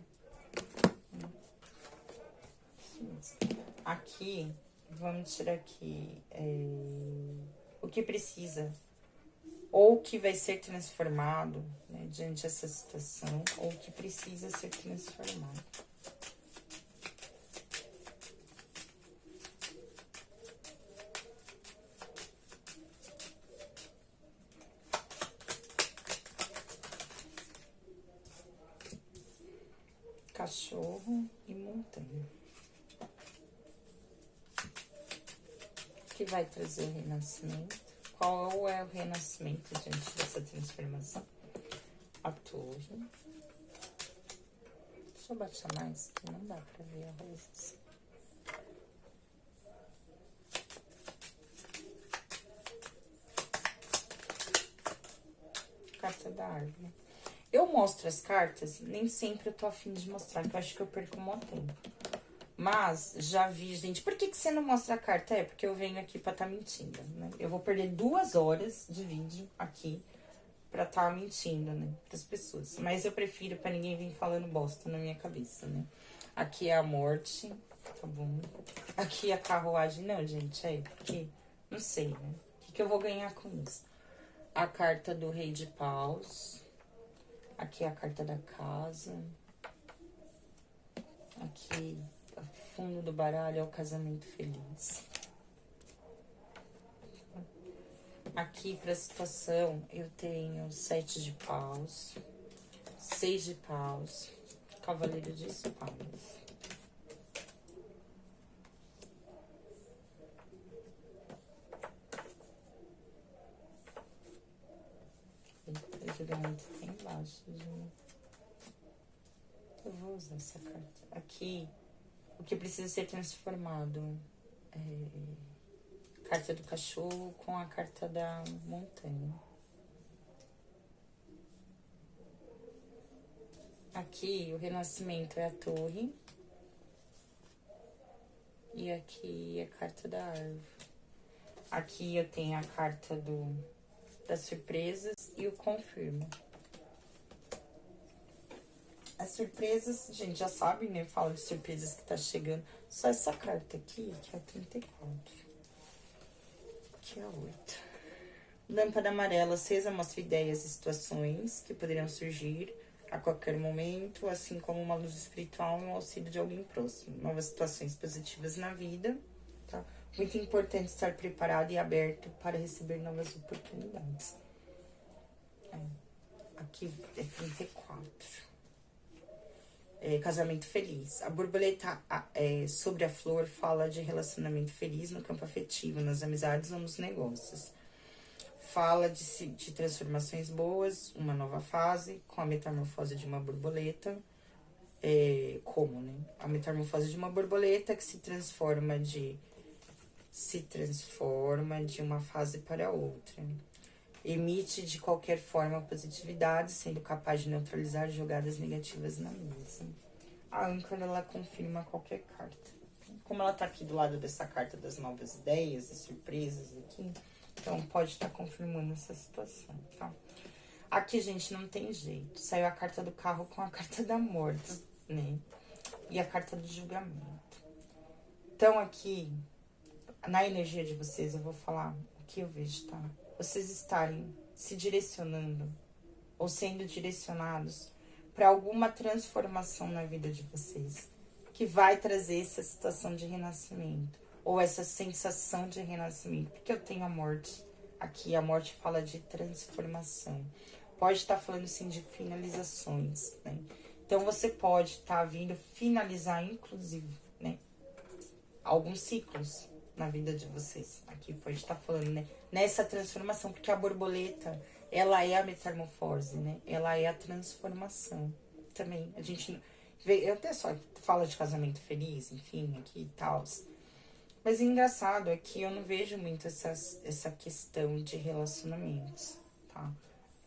Isso mesmo. Aqui, vamos tirar aqui o que precisa. Ou que vai ser transformado, né? Diante dessa situação. Ou que precisa ser transformado. cachorro e montanha. Que vai trazer o renascimento? Qual é o renascimento diante dessa transformação? A torre. Deixa eu baixar mais, que não dá pra ver a rosa. Carta da árvore. Eu mostro as cartas, nem sempre eu tô afim de mostrar, que eu acho que eu perco um monte de tempo. Mas, já vi, gente, por que você não mostra a carta? É, porque eu venho aqui pra tá mentindo, né? Eu vou perder 2 horas de vídeo aqui pra tá mentindo, né? Pras pessoas. Mas eu prefiro pra ninguém vir falando bosta na minha cabeça, né? Aqui é a morte, tá bom? Aqui é a carruagem. Não, gente, é porque... Não sei, né? O que eu vou ganhar com isso? A carta do Rei de Paus. Aqui é a carta da casa. Aqui... fundo do baralho é o casamento feliz. Aqui pra situação eu tenho 7 de paus, 6 de paus, cavaleiro de espadas. O julgamento tá embaixo, gente. Eu vou usar essa carta. Aqui, o que precisa ser transformado é carta do cachorro com a carta da montanha. Aqui, o renascimento é a torre. E aqui é a carta da árvore. Aqui eu tenho a carta das surpresas e o confirma. As surpresas, gente, já sabe, né? Eu falo de surpresas que tá chegando. Só essa carta aqui, que é a 34. Aqui é a 8. Lâmpada amarela acesa mostra ideias e situações que poderiam surgir a qualquer momento, assim como uma luz espiritual e um auxílio de alguém próximo. Novas situações positivas na vida, tá? Muito importante estar preparado e aberto para receber novas oportunidades. Aqui é 34. Casamento feliz. A borboleta sobre a flor fala de relacionamento feliz no campo afetivo, nas amizades ou nos negócios. Fala de transformações boas, uma nova fase, com a metamorfose de uma borboleta. Como, né? A metamorfose de uma borboleta que se transforma de uma fase para outra. Emite de qualquer forma positividade, sendo capaz de neutralizar jogadas negativas na mesa. A âncora, ela confirma qualquer carta. Como ela tá aqui do lado dessa carta das novas ideias e surpresas aqui, então pode estar confirmando essa situação, tá? Aqui, gente, não tem jeito. Saiu a carta do carro com a carta da morte, né? E a carta do julgamento. Então, aqui, na energia de vocês, eu vou falar o que eu vejo, tá? Vocês estarem se direcionando ou sendo direcionados para alguma transformação na vida de vocês, que vai trazer essa situação de renascimento, ou essa sensação de renascimento, porque eu tenho a morte aqui, a morte fala de transformação, pode estar falando sim de finalizações, né? Então você pode estar vindo finalizar, inclusive, né, alguns ciclos na vida de vocês. Aqui pode estar falando, né, nessa transformação, porque a borboleta, ela é a metamorfose, né? Ela é a transformação. Também, a gente vê, eu até só falo de casamento feliz, enfim, aqui e tal. Mas o engraçado é que eu não vejo muito essa questão de relacionamentos, tá?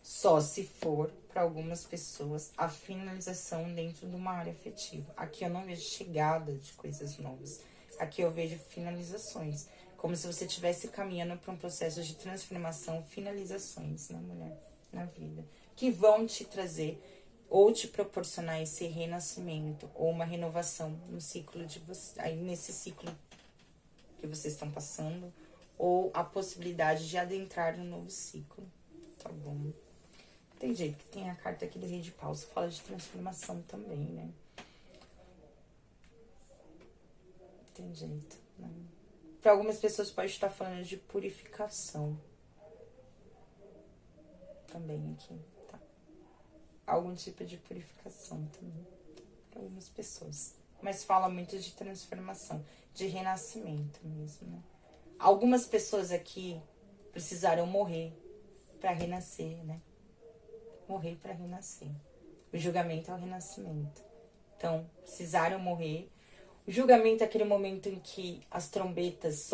Só se for, para algumas pessoas, a finalização dentro de uma área afetiva. Aqui eu não vejo chegada de coisas novas. Aqui eu vejo finalizações. Como se você estivesse caminhando para um processo de transformação, finalizações, né, mulher? Na vida. Que vão te trazer ou te proporcionar esse renascimento ou uma renovação no ciclo de você. Aí nesse ciclo que vocês estão passando, ou a possibilidade de adentrar um novo ciclo, tá bom? Tem jeito que tem a carta aqui do Rei de Paus, fala de transformação também, né? Tem jeito, né? Para algumas pessoas pode estar falando de purificação. Também aqui, tá? Algum tipo de purificação também. Para algumas pessoas. Mas fala muito de transformação, de renascimento mesmo, né? Algumas pessoas aqui precisaram morrer para renascer, né? Morrer para renascer. O julgamento é o renascimento. Então, precisaram morrer. O julgamento é aquele momento em que as trombetas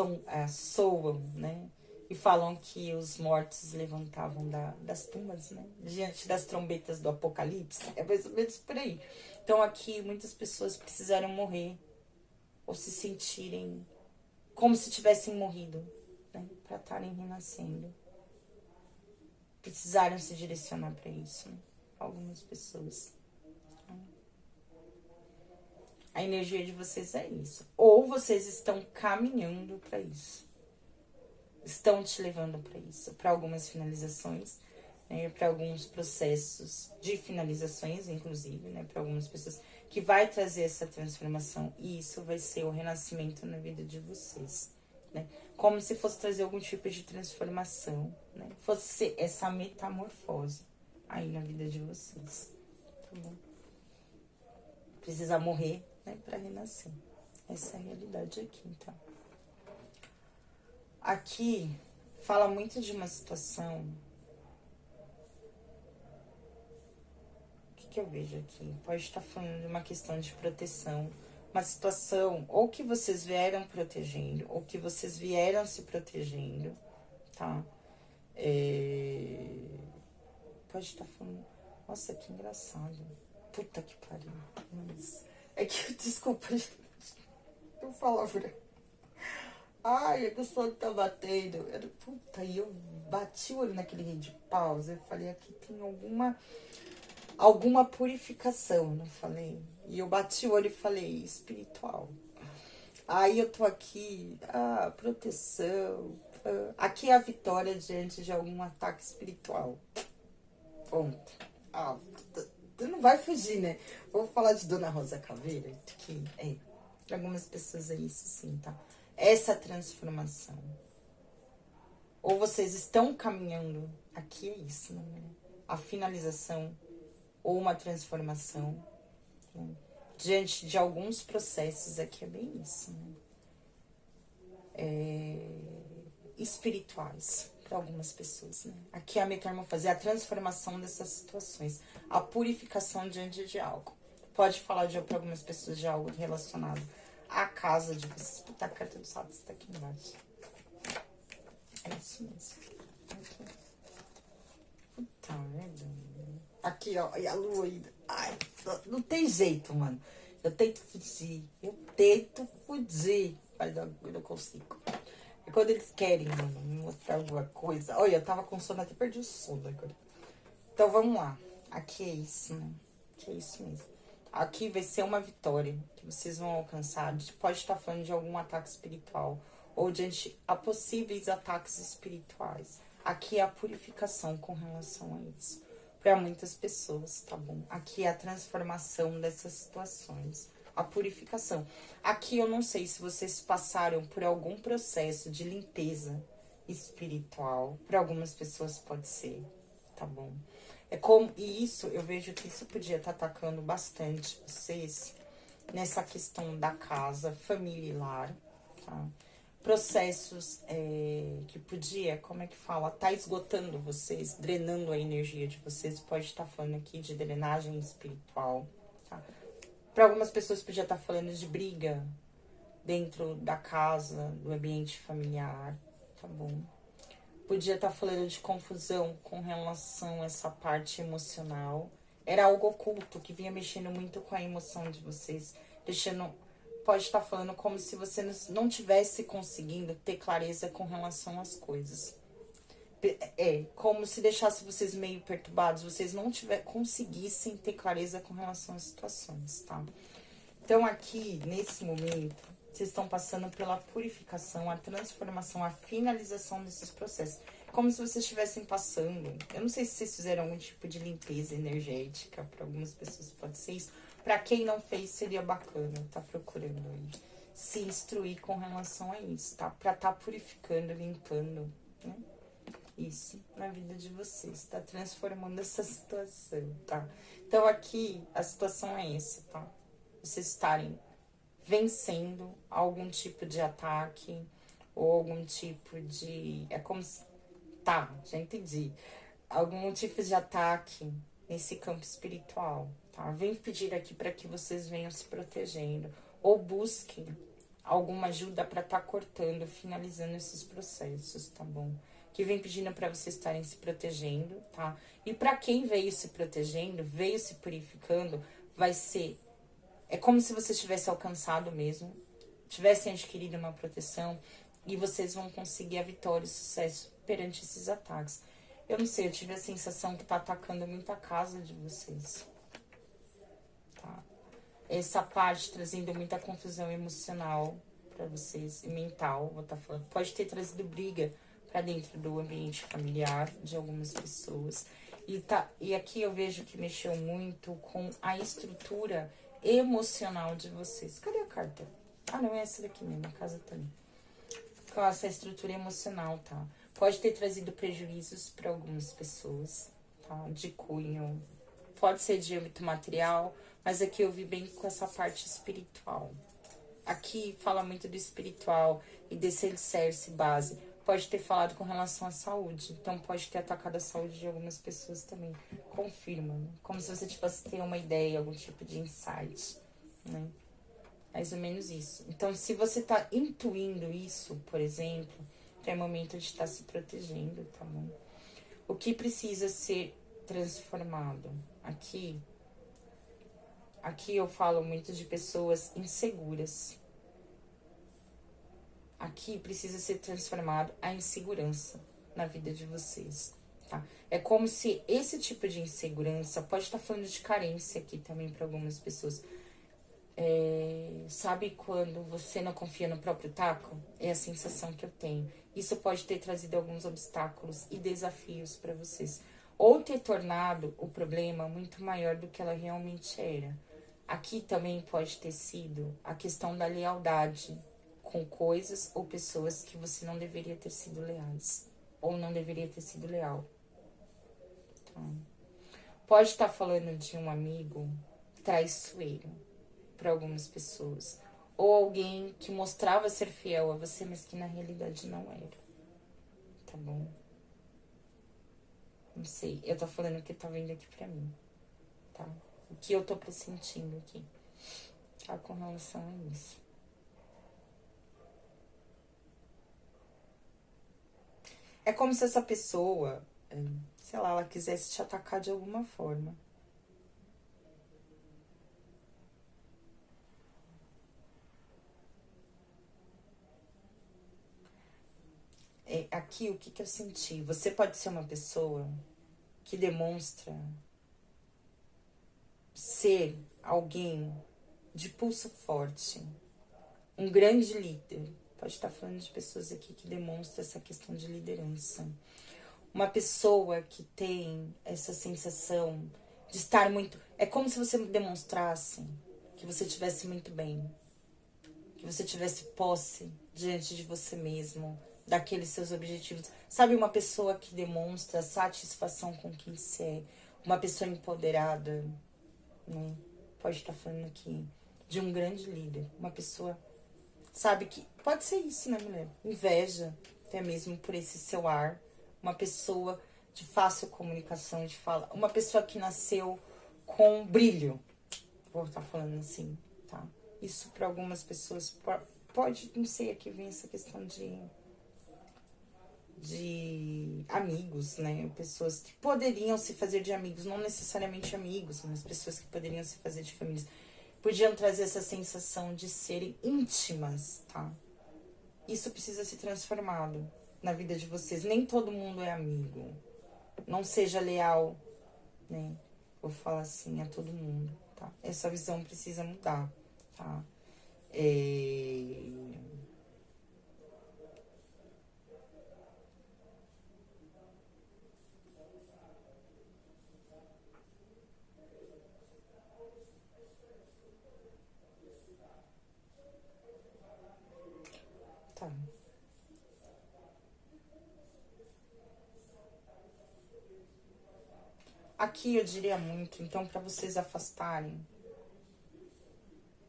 soam, né? E falam que os mortos levantavam das tumbas, né? Diante das trombetas do Apocalipse. É mais ou menos por aí. Então, aqui, muitas pessoas precisaram morrer. Ou se sentirem como se tivessem morrido, né? Para estarem renascendo. Precisaram se direcionar para isso, né? Algumas pessoas. A energia de vocês é isso. Ou vocês estão caminhando para isso. Estão te levando para isso. Para algumas finalizações, né? Para alguns processos de finalizações, inclusive, né? Para algumas pessoas que vai trazer essa transformação. E isso vai ser o renascimento na vida de vocês, né? Como se fosse trazer algum tipo de transformação, né? Fosse ser essa metamorfose aí na vida de vocês, tá bom? Precisa morrer, né, para renascer. Essa é a realidade aqui, então. Aqui fala muito de uma situação. O que eu vejo aqui? Pode estar falando de uma questão de proteção. Uma situação ou que vocês vieram protegendo, ou que vocês vieram se protegendo, tá? Pode estar falando... Nossa, que engraçado. Puta que pariu. Mas... É que, desculpa, gente. Eu falava... Ai, é que o sono tá batendo. Puta, e eu bati o olho naquele rei de paus. Eu falei, aqui tem alguma purificação, não falei? E eu bati o olho e falei, espiritual. Aí eu tô aqui, proteção. Aqui é a vitória diante de algum ataque espiritual. Ponto. Tu não vai fugir, né? Vou falar de Dona Rosa Caveira, que para algumas pessoas é isso sim, tá? Essa transformação. Ou vocês estão caminhando, aqui é isso, né? A finalização ou uma transformação, né? Diante de alguns processos, aqui é bem isso, né? Espirituais para algumas pessoas, né? Aqui é a metamorfose, a transformação dessas situações, a purificação diante de algo. Pode falar para algumas pessoas de algo relacionado à casa de vocês. Puta, a carta do sábado está aqui embaixo. É isso mesmo. Aqui. Puta merda. Aqui, ó, e a lua ainda. Ai, não tem jeito, mano. Eu tento fugir. Mas eu não consigo. E quando eles querem, mano, me mostrar alguma coisa... Olha, eu tava com sono, até perdi o sono agora. Então, vamos lá. Aqui é isso, né? Aqui é isso mesmo. Aqui vai ser uma vitória que vocês vão alcançar. Pode estar falando de algum ataque espiritual. Ou diante a possíveis ataques espirituais. Aqui é a purificação com relação a isso. Para muitas pessoas, tá bom? Aqui é a transformação dessas situações. A purificação. Aqui eu não sei se vocês passaram por algum processo de limpeza espiritual. Para algumas pessoas pode ser, tá bom? E isso, eu vejo que isso podia estar atacando bastante vocês nessa questão da casa, família e lar, tá? Processos que podia, como é que fala? Tá esgotando vocês, drenando a energia de vocês. Pode estar falando aqui de drenagem espiritual, tá? Para algumas pessoas podia estar falando de briga dentro da casa, do ambiente familiar, tá bom? Podia estar falando de confusão com relação a essa parte emocional. Era algo oculto que vinha mexendo muito com a emoção de vocês, deixando... Pode estar falando como se você não tivesse conseguindo ter clareza com relação às coisas. Como se deixasse vocês meio perturbados, vocês não conseguissem ter clareza com relação às situações, tá? Então aqui, nesse momento, vocês estão passando pela purificação, a transformação, a finalização desses processos. Como se vocês estivessem passando... Eu não sei se vocês fizeram algum tipo de limpeza energética, para algumas pessoas pode ser isso. Para quem não fez, seria bacana, tá procurando aí se instruir com relação a isso, tá? Pra tá purificando, limpando, né? Isso na vida de vocês, tá transformando essa situação, tá? Então aqui a situação é essa, tá? vocês estarem vencendo algum tipo de ataque ou algum tipo de... É como se... Tá, já entendi. Algum tipo de ataque nesse campo espiritual, tá? Vem pedir aqui para que vocês venham se protegendo ou busquem alguma ajuda para estar cortando, finalizando esses processos, tá bom? Que vem pedindo para vocês estarem se protegendo, tá? E para quem veio se protegendo, veio se purificando, vai ser... É como se vocês tivessem alcançado mesmo, tivessem adquirido uma proteção e vocês vão conseguir a vitória e o sucesso perante esses ataques. Eu não sei, eu tive a sensação que tá atacando muito a casa de vocês, tá? Essa parte trazendo muita confusão emocional pra vocês, e mental, vou estar falando. Pode ter trazido briga pra dentro do ambiente familiar de algumas pessoas. E aqui eu vejo que mexeu muito com a estrutura emocional de vocês. Cadê a carta? Ah, não, é essa daqui mesmo, a casa também. Com essa estrutura emocional, tá? Pode ter trazido prejuízos para algumas pessoas, tá? De cunho. Pode ser de âmbito material, mas aqui eu vi bem com essa parte espiritual. Aqui fala muito do espiritual e desse alicerce base. Pode ter falado com relação à saúde. Então, pode ter atacado a saúde de algumas pessoas também. Confirma, né? Como se você tivesse ter uma ideia, algum tipo de insight, né? Mais ou menos isso. Então, se você tá intuindo isso, por exemplo, é momento de estar se protegendo, tá bom? O que precisa ser transformado? Aqui eu falo muito de pessoas inseguras. Aqui precisa ser transformado a insegurança na vida de vocês, tá? É como se esse tipo de insegurança, pode estar falando de carência aqui também para algumas pessoas. Sabe quando você não confia no próprio taco? É a sensação que eu tenho. Isso pode ter trazido alguns obstáculos e desafios para vocês. Ou ter tornado o problema muito maior do que ela realmente era. Aqui também pode ter sido a questão da lealdade com coisas ou pessoas que você não deveria ter sido leais. Ou não deveria ter sido leal. Tá? Pode estar falando de um amigo traiçoeiro para algumas pessoas. Ou alguém que mostrava ser fiel a você, mas que na realidade não era. Tá bom? Não sei. Eu tô falando o que tá vindo aqui pra mim. Tá? O que eu tô pressentindo aqui. Tá? Com relação a isso. É como se essa pessoa, sei lá, ela quisesse te atacar de alguma forma. Aqui, o que que eu senti? Você pode ser uma pessoa que demonstra ser alguém de pulso forte, um grande líder. Pode estar falando de pessoas aqui que demonstram essa questão de liderança. Uma pessoa que tem essa sensação de estar muito... É como se você demonstrasse que você estivesse muito bem, que você tivesse posse diante de você mesmo, daqueles seus objetivos. Sabe, uma pessoa que demonstra satisfação com quem você é, uma pessoa empoderada, né? Pode estar falando aqui de um grande líder, uma pessoa, sabe, que pode ser isso, né, mulher? Inveja, até mesmo por esse seu ar, uma pessoa de fácil comunicação, de fala, uma pessoa que nasceu com brilho, vou estar falando assim, tá? Isso para algumas pessoas pode, não sei, aqui vem essa questão de amigos, né? Pessoas que poderiam se fazer de amigos, não necessariamente amigos, mas pessoas que poderiam se fazer de famílias. Podiam trazer essa sensação de serem íntimas, tá? Isso precisa ser transformado na vida de vocês. Nem todo mundo é amigo. Não seja leal, né? Vou falar assim a todo mundo, tá? Essa visão precisa mudar, tá? Tá. Aqui eu diria muito, então, para vocês afastarem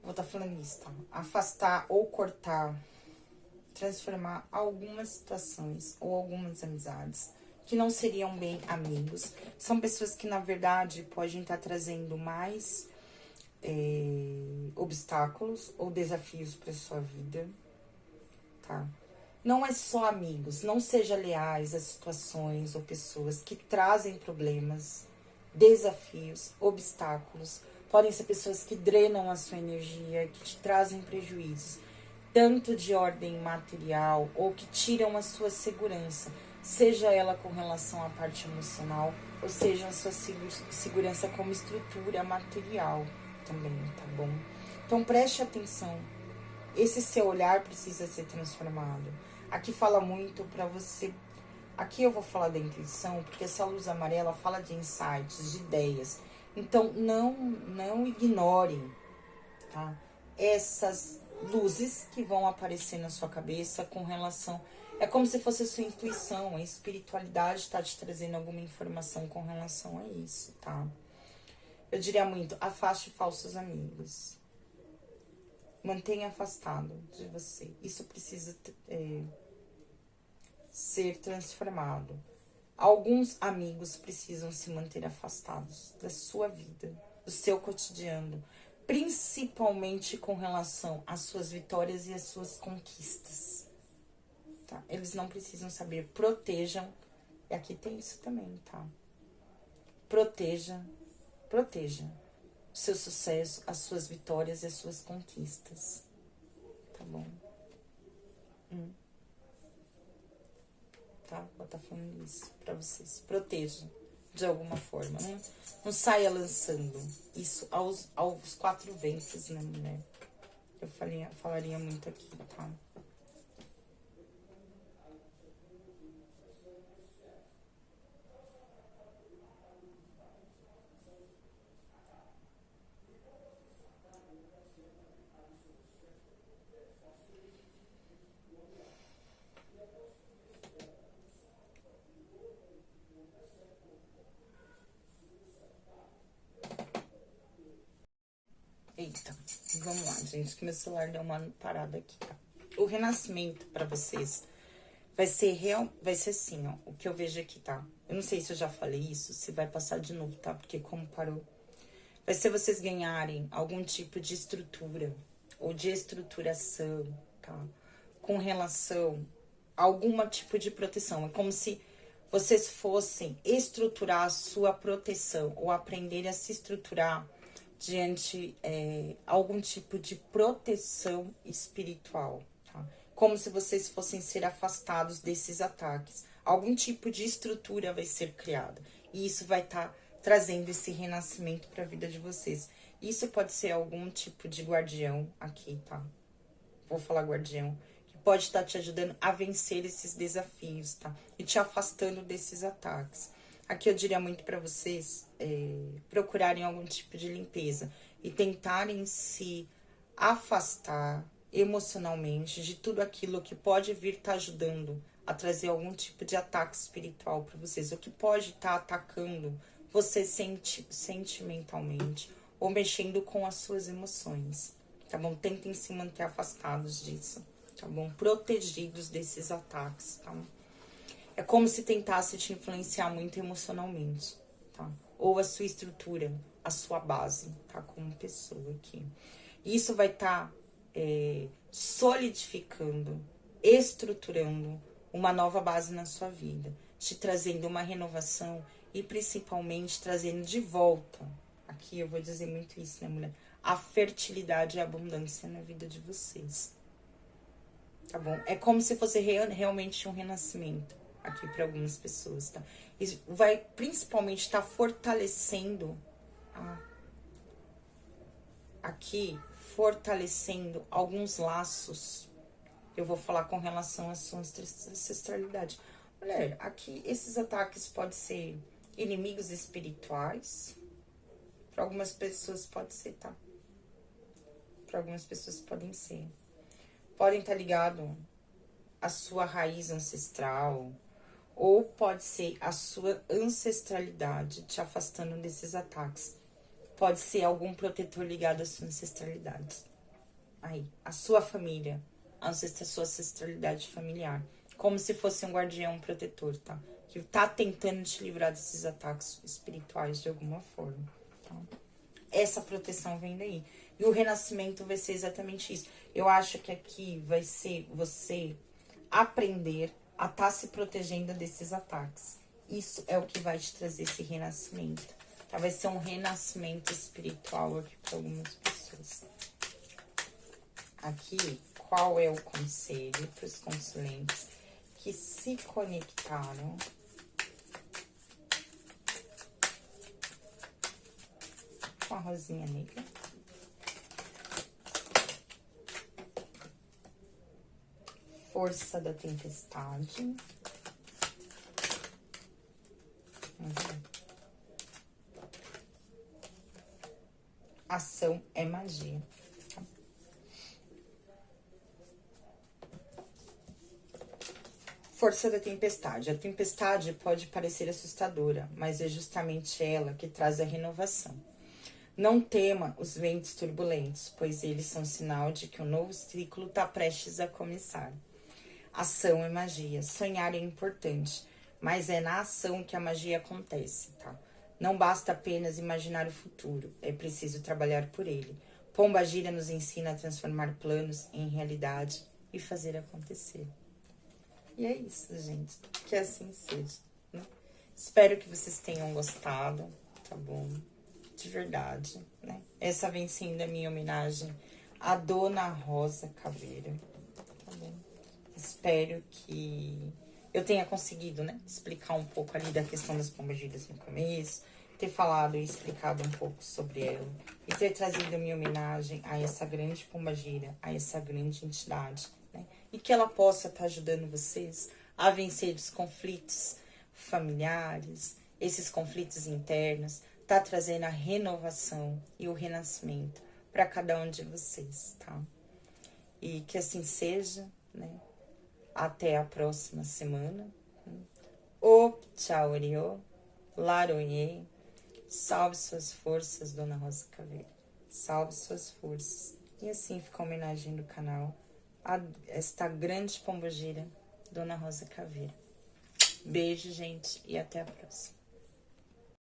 vou estar falando isso, tá? Afastar ou cortar, transformar algumas situações ou algumas amizades que não seriam bem amigos. São pessoas que, na verdade, podem estar trazendo mais obstáculos ou desafios para sua vida, tá? Não é só amigos, não seja leais a situações ou pessoas que trazem problemas, desafios, obstáculos. Podem ser pessoas que drenam a sua energia, que te trazem prejuízos, tanto de ordem material ou que tiram a sua segurança, seja ela com relação à parte emocional, ou seja a sua segurança como estrutura material também, tá bom? Então preste atenção, esse seu olhar precisa ser transformado. Aqui fala muito pra você, aqui eu vou falar da intuição, porque essa luz amarela fala de insights, de ideias. Então não ignorem, tá? Essas luzes que vão aparecer na sua cabeça com relação... É como se fosse a sua intuição, a espiritualidade está te trazendo alguma informação com relação a isso, tá? Eu diria muito, afaste falsos amigos. Mantenha afastado de você. Isso precisa ser transformado. Alguns amigos precisam se manter afastados da sua vida, do seu cotidiano, principalmente com relação às suas vitórias e às suas conquistas. Tá? Eles não precisam saber, protejam. E aqui tem isso também, tá? Proteja o seu sucesso, as suas vitórias e as suas conquistas. Tá bom? Tá? Vou estar falando isso pra vocês. Proteja de alguma forma. Não saia lançando isso aos quatro ventos, né, mulher? Eu falaria muito aqui, tá? Eita, vamos lá, gente, que meu celular deu uma parada aqui, tá? O renascimento pra vocês vai ser assim, ó, o que eu vejo aqui, tá? Eu não sei se eu já falei isso, se vai passar de novo, tá? Porque como parou, vai ser vocês ganharem algum tipo de estrutura ou de estruturação, tá? Com relação a algum tipo de proteção. É como se vocês fossem estruturar a sua proteção ou aprender a se estruturar diante algum tipo de proteção espiritual, tá? Como se vocês fossem ser afastados desses ataques. Algum tipo de estrutura vai ser criada. E isso vai estar trazendo esse renascimento para a vida de vocês. Isso pode ser algum tipo de guardião aqui, tá? Vou falar guardião. Que pode estar te ajudando a vencer esses desafios, tá? E te afastando desses ataques. Aqui eu diria muito para vocês procurarem algum tipo de limpeza e tentarem se afastar emocionalmente de tudo aquilo que pode vir estar ajudando a trazer algum tipo de ataque espiritual para vocês, ou que pode estar atacando você sentimentalmente ou mexendo com as suas emoções, tá bom? Tentem se manter afastados disso, tá bom? Protegidos desses ataques, tá? É como se tentasse te influenciar muito emocionalmente, tá? Ou a sua estrutura, a sua base, tá? Como pessoa aqui. Isso vai estar solidificando, estruturando uma nova base na sua vida, te trazendo uma renovação e principalmente trazendo de volta, aqui eu vou dizer muito isso, né, mulher? A fertilidade e a abundância na vida de vocês, tá bom? É como se fosse realmente um renascimento aqui para algumas pessoas, tá? Isso vai principalmente estar fortalecendo fortalecendo alguns laços. Eu vou falar com relação à sua ancestralidade. Mulher, aqui esses ataques podem ser inimigos espirituais. Para algumas pessoas pode ser, tá? Para algumas pessoas podem ser. Podem estar ligados à sua raiz ancestral, ou pode ser a sua ancestralidade te afastando desses ataques. Pode ser algum protetor ligado à sua ancestralidade, aí, a sua família, a sua ancestralidade familiar, como se fosse um guardião protetor, tá? Que tá tentando te livrar desses ataques espirituais de alguma forma, tá? Essa proteção vem daí. E o renascimento vai ser exatamente isso. Eu acho que aqui vai ser você aprender a estar se protegendo desses ataques. Isso é o que vai te trazer esse renascimento. Tá? Vai ser um renascimento espiritual aqui para algumas pessoas. Aqui, qual é o conselho para os consulentes que se conectaram com a rosinha negra? Força da tempestade. Ação é magia. Tá? Força da tempestade. A tempestade pode parecer assustadora, mas é justamente ela que traz a renovação. Não tema os ventos turbulentos, pois eles são sinal de que um novo ciclo está prestes a começar. Ação é magia. Sonhar é importante, mas é na ação que a magia acontece, tá? Não basta apenas imaginar o futuro, é preciso trabalhar por ele. Pombagira nos ensina a transformar planos em realidade e fazer acontecer. E é isso, gente. Que assim seja, né? Espero que vocês tenham gostado, tá bom? De verdade, né? Essa vem sendo a minha homenagem à Dona Rosa Caveira, tá bom? Espero que eu tenha conseguido, né, explicar um pouco ali da questão das pombagiras no começo, ter falado e explicado um pouco sobre ela, e ter trazido a minha homenagem a essa grande pombagira, a essa grande entidade, né? E que ela possa estar ajudando vocês a vencer os conflitos familiares, esses conflitos internos, tá trazendo a renovação e o renascimento para cada um de vocês, tá? E que assim seja, né? Até a próxima semana. O tchau, Oriô. Laroie. Salve suas forças, Dona Rosa Caveira. Salve suas forças. E assim fica a homenagem do canal a esta grande pombogira, Dona Rosa Caveira. Beijo, gente, e até a próxima.